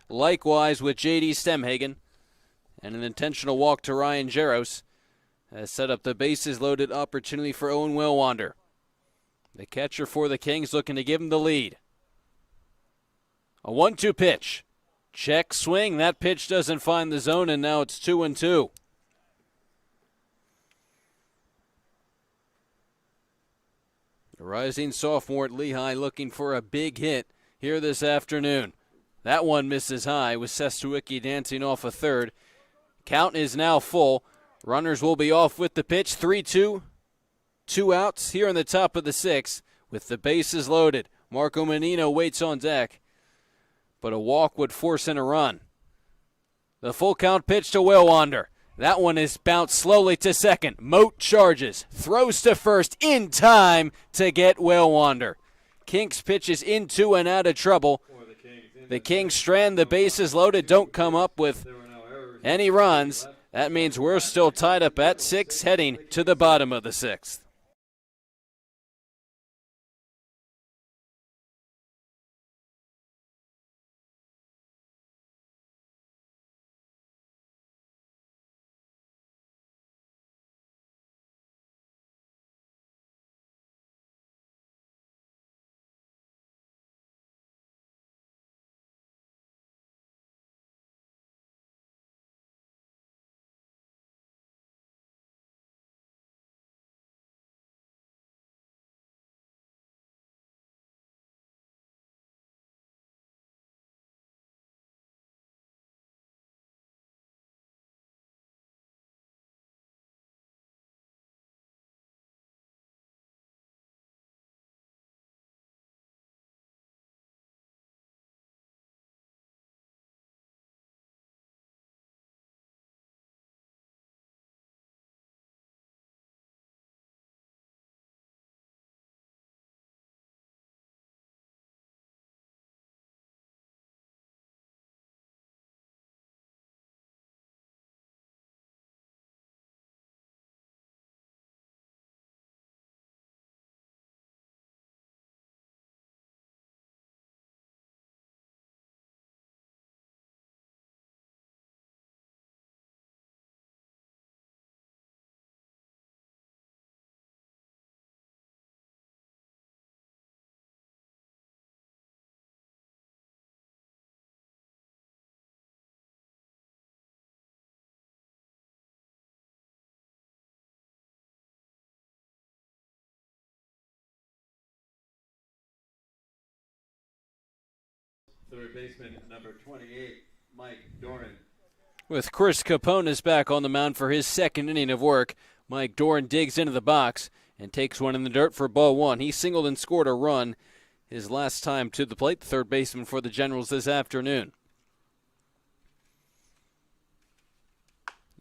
S1: Likewise with J.D. Stemhagen. And an intentional walk to Ryan Jaros has set up the bases-loaded opportunity for Owen Wellwander. The catcher for the Kings looking to give him the lead. A 1-2 pitch. Check swing. That pitch doesn't find the zone, and now it's 2-2. The rising sophomore at Lehigh looking for a big hit here this afternoon. That one misses high with Sestuicki dancing off a third. Count is now full. Runners will be off with the pitch. 3-2. 2 outs here in the top of the 6th with the bases loaded. Marco Menino waits on deck, but a walk would force in a run. The full count pitch to Wellwander. That one is bounced slowly to second. Moat charges, throws to first in time to get Wellwander. Kinks pitches into and out of trouble. The Kings strand the bases loaded, don't come up with any runs. That means we're still tied up at 6, heading to the bottom of the 6th.
S2: Third baseman, number 28, Mike Doran.
S1: With Chris Caponas back on the mound for his second inning of work, Mike Doran digs into the box and takes one in the dirt for ball one. He singled and scored a run his last time to the plate, the third baseman for the Generals this afternoon.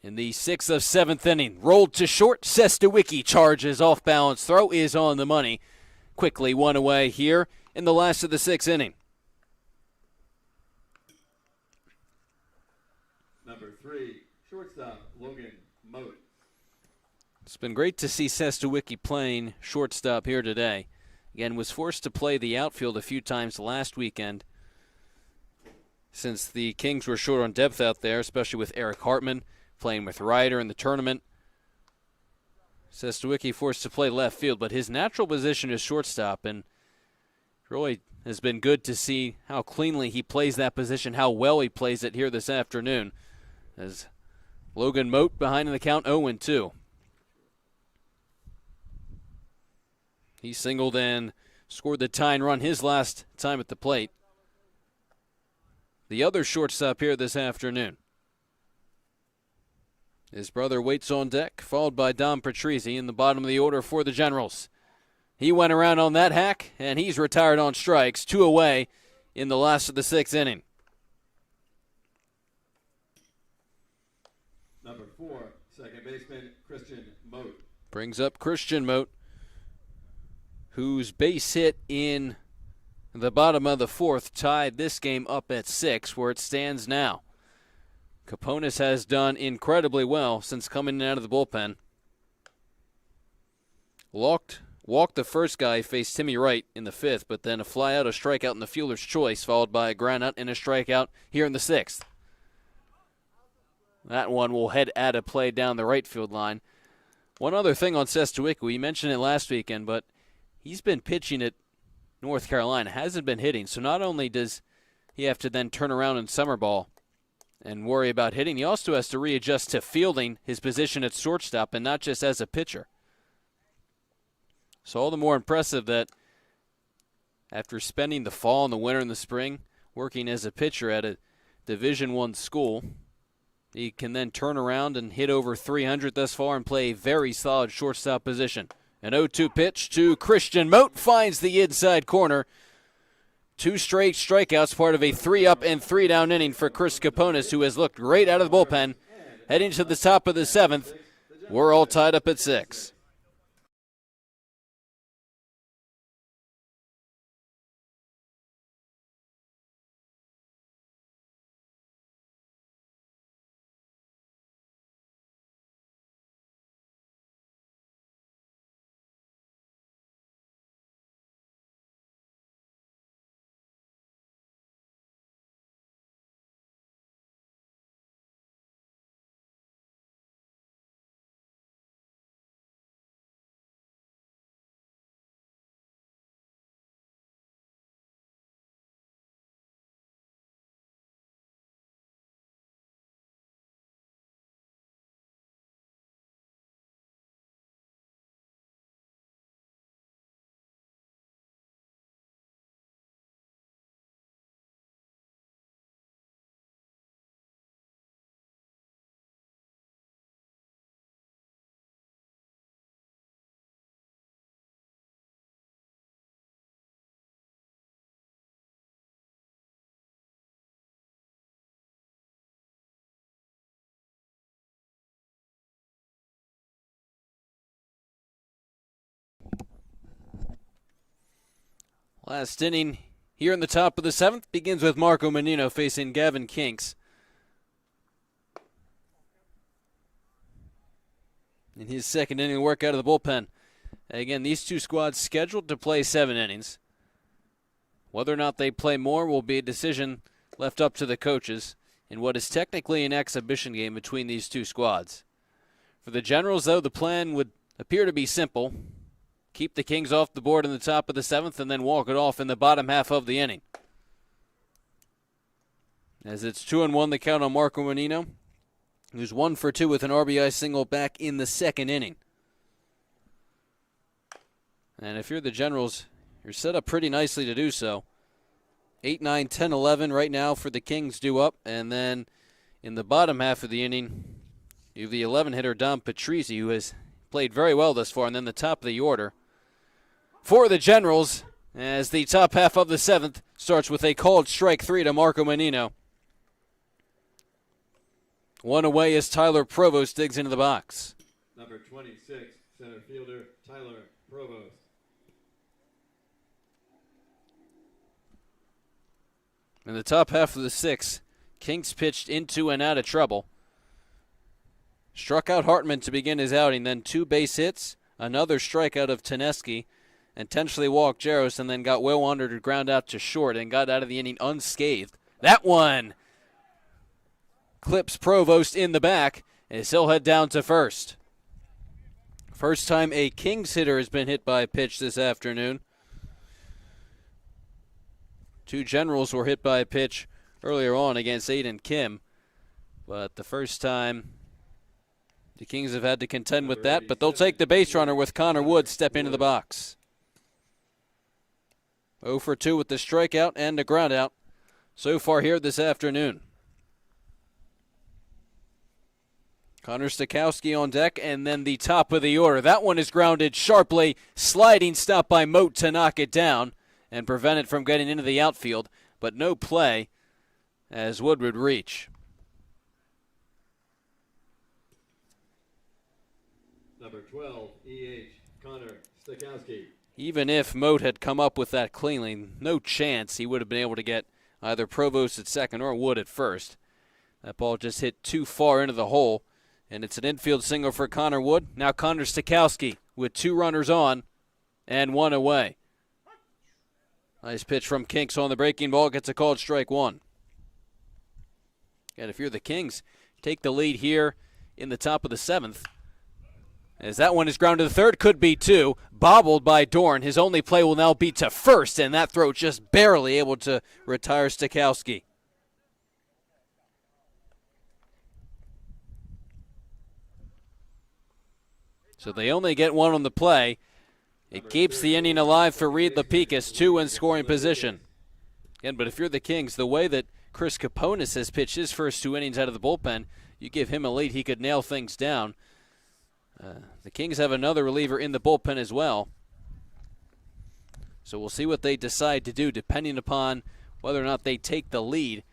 S1: In the 6th of 7th inning, rolled to short, Sestawicki charges, off balance throw is on the money. Quickly one away here in the last of the 6th inning.
S2: Number 3, shortstop, Logan Moat.
S1: It's been great to see Sestawicki playing shortstop here today. Again, was forced to play the outfield a few times last weekend since the Kings were short on depth out there, especially with Eric Hartman playing with Ryder in the tournament. Sestawicki forced to play left field, but his natural position is shortstop, and really has been good to see how cleanly he plays that position, how well he plays it here this afternoon, as Logan Moat behind in the count 0-2. He singled and scored the tying run his last time at the plate. The other shortstop here this afternoon. His brother waits on deck, followed by Dom Patrizzi in the bottom of the order for the Generals. He went around on that hack, and he's retired on strikes, 2 away in the last of the 6th inning.
S2: Number 4, second baseman, Christian Moat.
S1: Brings up Christian Moat, whose base hit in the bottom of the 4th tied this game up at 6, where it stands now. Caponas has done incredibly well since coming out of the bullpen. Walked the first guy, faced Timmy Wright in the 5th, but then a fly out, a strikeout in the fielder's choice, followed by a ground out and a strikeout here in the 6th. That one will head at a play down the right field line. One other thing on Sestawicki, we mentioned it last weekend, but he's been pitching at North Carolina, hasn't been hitting, so not only does he have to then turn around in summer ball and worry about hitting, he also has to readjust to fielding his position at shortstop and not just as a pitcher. So all the more impressive that after spending the fall and the winter and the spring working as a pitcher at a Division I school, he can then turn around and hit over 300 thus far and play a very solid shortstop position. An 0-2 pitch to Christian Moat, finds the inside corner. 2 straight strikeouts, part of a 3-up and 3-down inning for Chris Caponas, who has looked great out of the bullpen. Heading to the top of the 7th, we're all tied up at 6. Last inning here in the top of the 7th begins with Marco Menino facing Gavin Kinks. In his second inning work out of the bullpen. Again, these two squads scheduled to play 7 innings. Whether or not they play more will be a decision left up to the coaches in what is technically an exhibition game between these two squads. For the Generals, though, the plan would appear to be simple. Keep the Kings off the board in the top of the 7th and then walk it off in the bottom half of the inning. As it's 2-1 the count on Marco Menino, who's 1 for 2 with an RBI single back in the 2nd inning. And if you're the Generals, you're set up pretty nicely to do so. 8, 9, 10, 11 right now for the Kings due up. And then in the bottom half of the inning, you have the 11-hitter Dom Patrizzi, who has played very well thus far. And then the top of the order for the Generals, as the top half of the 7th starts with a called strike 3 to Marco Menino. One away as Tyler Provost digs into the box.
S2: Number 26, center fielder Tyler Provost.
S1: In the top half of the 6th, Kings pitched into and out of trouble. Struck out Hartman to begin his outing, then 2 base hits, another strikeout of Teneski, intentionally walked Jaros, and then got well under to ground out to short and got out of the inning unscathed. That one clips Provost in the back as he'll head down to first. First time a Kings hitter has been hit by a pitch this afternoon. 2 Generals were hit by a pitch earlier on against Aiden Kim, but the first time the Kings have had to contend with that, but they'll take the base runner with Connor Wood step into the box. 0 for 2 with the strikeout and the groundout so far here this afternoon. Connor Stokowski on deck, and then the top of the order. That one is grounded sharply. Sliding stop by Moat to knock it down and prevent it from getting into the outfield, but no play as Wood would reach.
S2: Number 12, EH Connor Stokowski.
S1: Even if Moat had come up with that cleanly, no chance he would have been able to get either Provost at second or Wood at first. That ball just hit too far into the hole, and it's an infield single for Connor Wood. Now Connor Stokowski with 2 runners on and 1 away. Nice pitch from Kinks on the breaking ball. Gets a called strike 1. And if you're the Kings, take the lead here in the top of the 7th. As that one is grounded to third, could be 2. Bobbled by Dorn. His only play will now be to first, and that throw just barely able to retire Stokowski. So they only get 1 on the play. It keeps the inning alive for Reed Lapicus, 2 in scoring position. Again, but if you're the Kings, the way that Chris Kaponis has pitched his first 2 innings out of the bullpen, you give him a lead, he could nail things down. The Kings have another reliever in the bullpen as well. So we'll see what they decide to do depending upon whether or not they take the lead,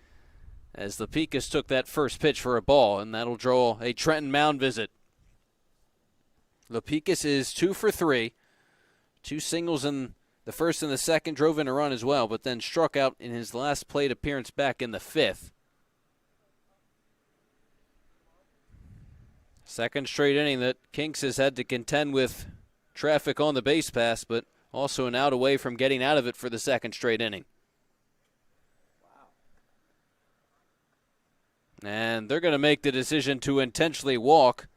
S1: as Lapicus took that first pitch for a ball, and that'll draw a Trenton mound visit. Lapicus is 2 for 3. 2 singles in the first and the second, drove in a run as well, but then struck out in his last plate appearance back in the 5th. Second straight inning that Kinks has had to contend with traffic on the base pass, but also an out away from getting out of it for the second straight inning. And they're going to make the decision to intentionally walk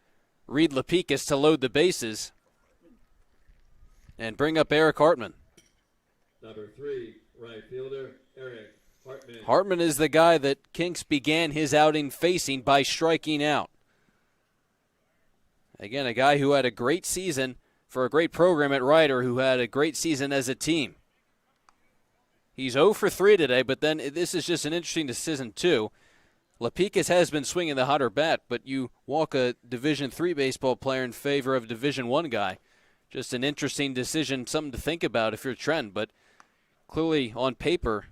S1: Reed Lapicus to load the bases and bring up Eric Hartman.
S2: Number 3, right fielder Eric Hartman.
S1: Hartman is the guy that Kinks began his outing facing by striking out. Again, a guy who had a great season for a great program at Ryder, who had a great season as a team. He's 0 for 3 today, but then this is just an interesting decision too. Lapicus has been swinging the hotter bat, but you walk a Division III baseball player in favor of a Division I guy. Just an interesting decision, something to think about if you're Trent, but clearly on paper,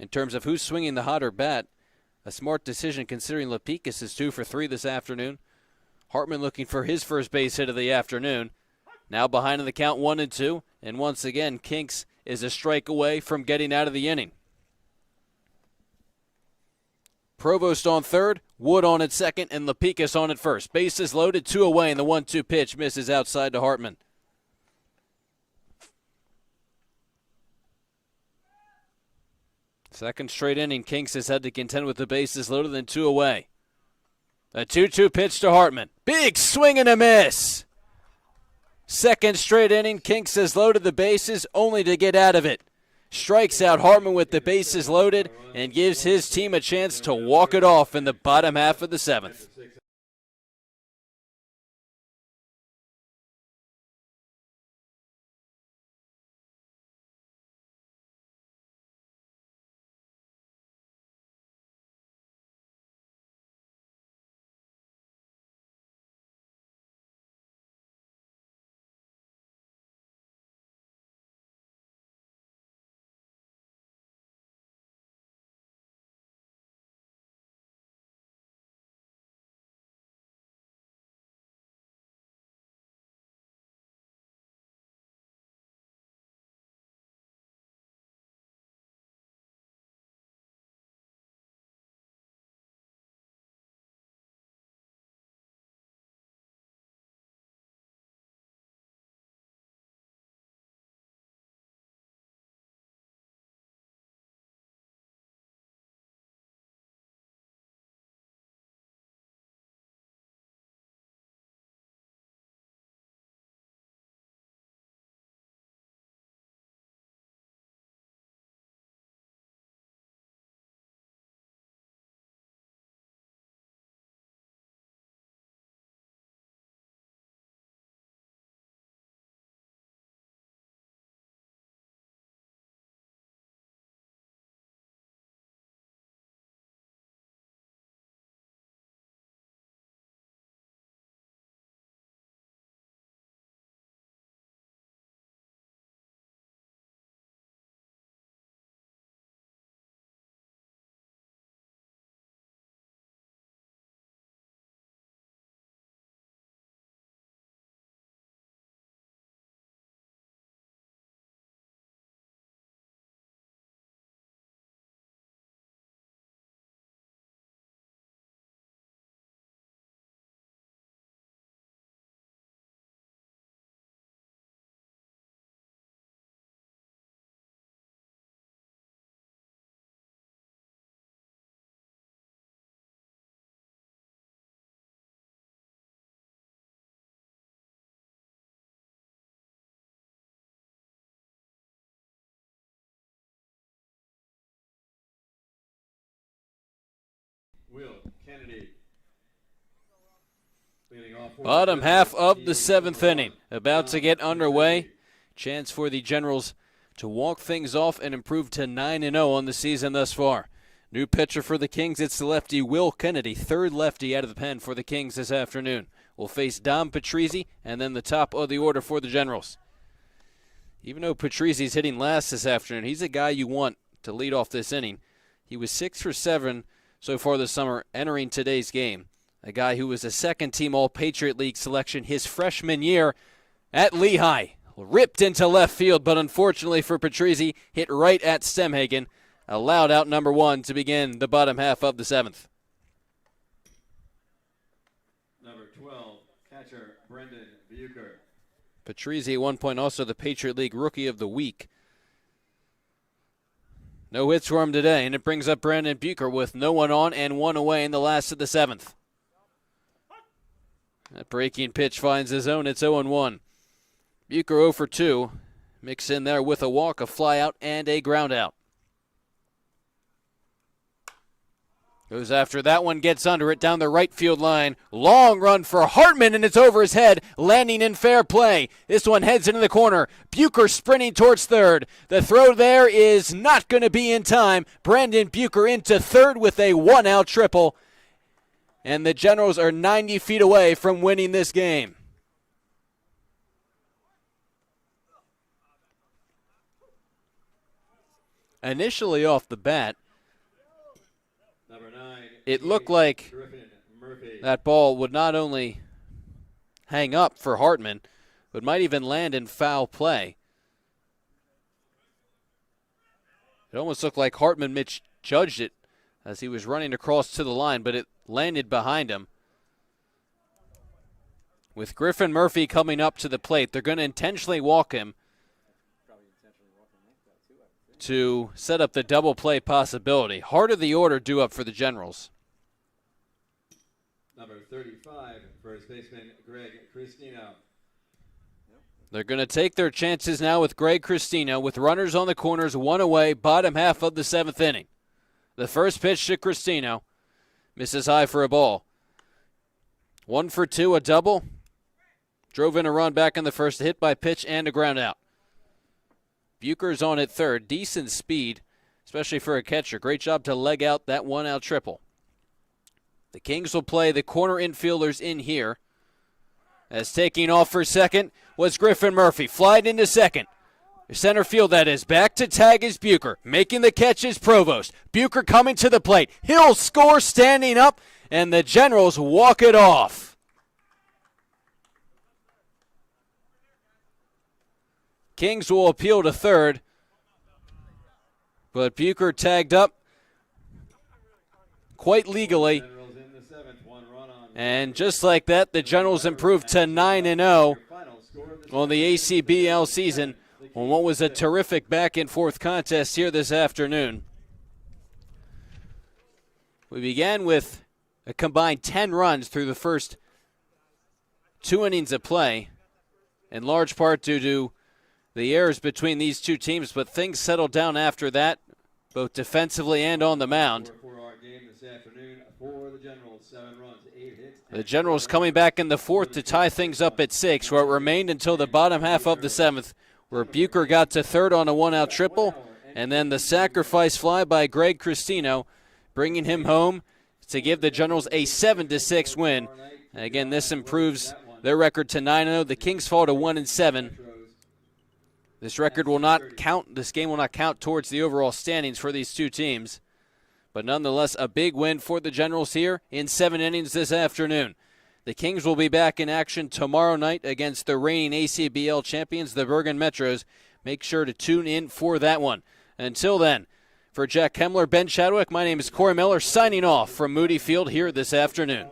S1: in terms of who's swinging the hotter bat, a smart decision considering Lapicus is 2 for 3 this afternoon. Hartman looking for his first base hit of the afternoon. Now behind in the count 1-2, and once again, Kinks is a strike away from getting out of the inning. Provost on third, Wood on at second, and Lapicus on at first. Bases loaded, 2 away, and the 1-2 pitch misses outside to Hartman. Second straight inning, Kinks has had to contend with the bases loaded and 2 away. A 2-2 pitch to Hartman. Big swing and a miss. Second straight inning, Kinks has loaded the bases only to get out of it. Strikes out Hartman with the bases loaded and gives his team a chance to walk it off in the bottom half of the 7th.
S2: Will Kennedy. Leading off for
S1: Bottom
S2: the
S1: half
S2: Generals,
S1: of the
S2: EH
S1: seventh
S2: number
S1: inning,
S2: 1,
S1: about to
S2: John
S1: get underway.
S2: Petruzzi.
S1: Chance for the Generals to walk things off and improve to 9-0 on the season thus far. New pitcher for the Kings, it's the lefty Will Kennedy, third lefty out of the pen for the Kings this afternoon. Will face Dom Petruzzi and then the top of the order for the Generals. Even though Petruzzi's hitting last this afternoon, he's a guy you want to lead off this inning. He was 6 for 7 so far this summer entering today's game. A guy who was a second-team All-Patriot League selection his freshman year at Lehigh. Ripped into left field, but unfortunately for Petruzzi, hit right at Stemhagen. Allowed out number 1 to begin the bottom half of the seventh.
S2: Number 12, catcher Brendan Bucher.
S1: Petruzzi at one point also the Patriot League Rookie of the Week. No hits for him today, and it brings up Brandon Bucher with no one on and one away in the last of the seventh. That breaking pitch finds his own. It's 0-1. Bucher 0 for 2. Mix in there with a walk, a fly out, and a ground out. Goes after that one, gets under it down the right field line. Long run for Hartman, and it's over his head, landing in fair play. This one heads into the corner. Bucher sprinting towards third. The throw there is not going to be in time. Brandon Bucher into third with a one-out triple. And the Generals are 90 feet away from winning this game. Initially off the bat,
S2: Number 9,
S1: it looked like
S2: Griffin Murphy.
S1: that ball would not only hang up for Hartman, but might even land in foul play. It almost looked like Hartman misjudged it as he was running across to the line, but it landed behind him. With Griffin Murphy coming up to the plate, they're going to intentionally walk him to set up the double play possibility. Heart of the order due up for the Generals.
S2: Number 35, first baseman Greg Cristino.
S1: They're going to take their chances now with Greg Cristino with runners on the corners, one away, bottom half of the seventh inning. The first pitch to Cristino. Misses high for a ball. 1 for 2, a double. Drove in a run back in the first, hit by pitch and a ground out. Bucher's on at third. Decent speed, especially for a catcher. Great job to leg out that one-out triple. The Kings will play the corner infielders in here. As taking off for second was Griffin Murphy. Flied into second. Center field, that is. Back to tag is Bucher. Making the catch is Provost. Bucher coming to the plate. He'll score standing up, and the Generals walk it off. Kings will appeal to third, but Bucher tagged up quite legally.
S2: Generals in the 7th, 1 run on.
S1: And just like that, the Generals improved to 9-0 on the ACBL season on what was a terrific back-and-forth contest here this afternoon. We began with a combined 10 runs through the first 2 innings of play, in large part due to the errors between these two teams, but things settled down after that, both defensively and on the mound.
S2: For our game this afternoon, for the Generals, 7 runs, 8 hits.
S1: The Generals coming back in the fourth to tie things up at 6, where it remained until the bottom half of the seventh, where Bucher got to third on a one-out triple, and then the sacrifice fly by Greg Cristino, bringing him home to give the Generals a 7-6 win. And again, this improves their record to 9-0. The Kings fall to 1-7. This record will not count. This game will not count towards the overall standings for these two teams. But nonetheless, a big win for the Generals here in 7 innings this afternoon. The Kings will be back in action tomorrow night against the reigning ACBL champions, the Bergen Metros. Make sure to tune in for that one. Until then, for Jack Kemmler, Ben Chadwick, my name is Corey Miller, signing off from Moody Field here this afternoon.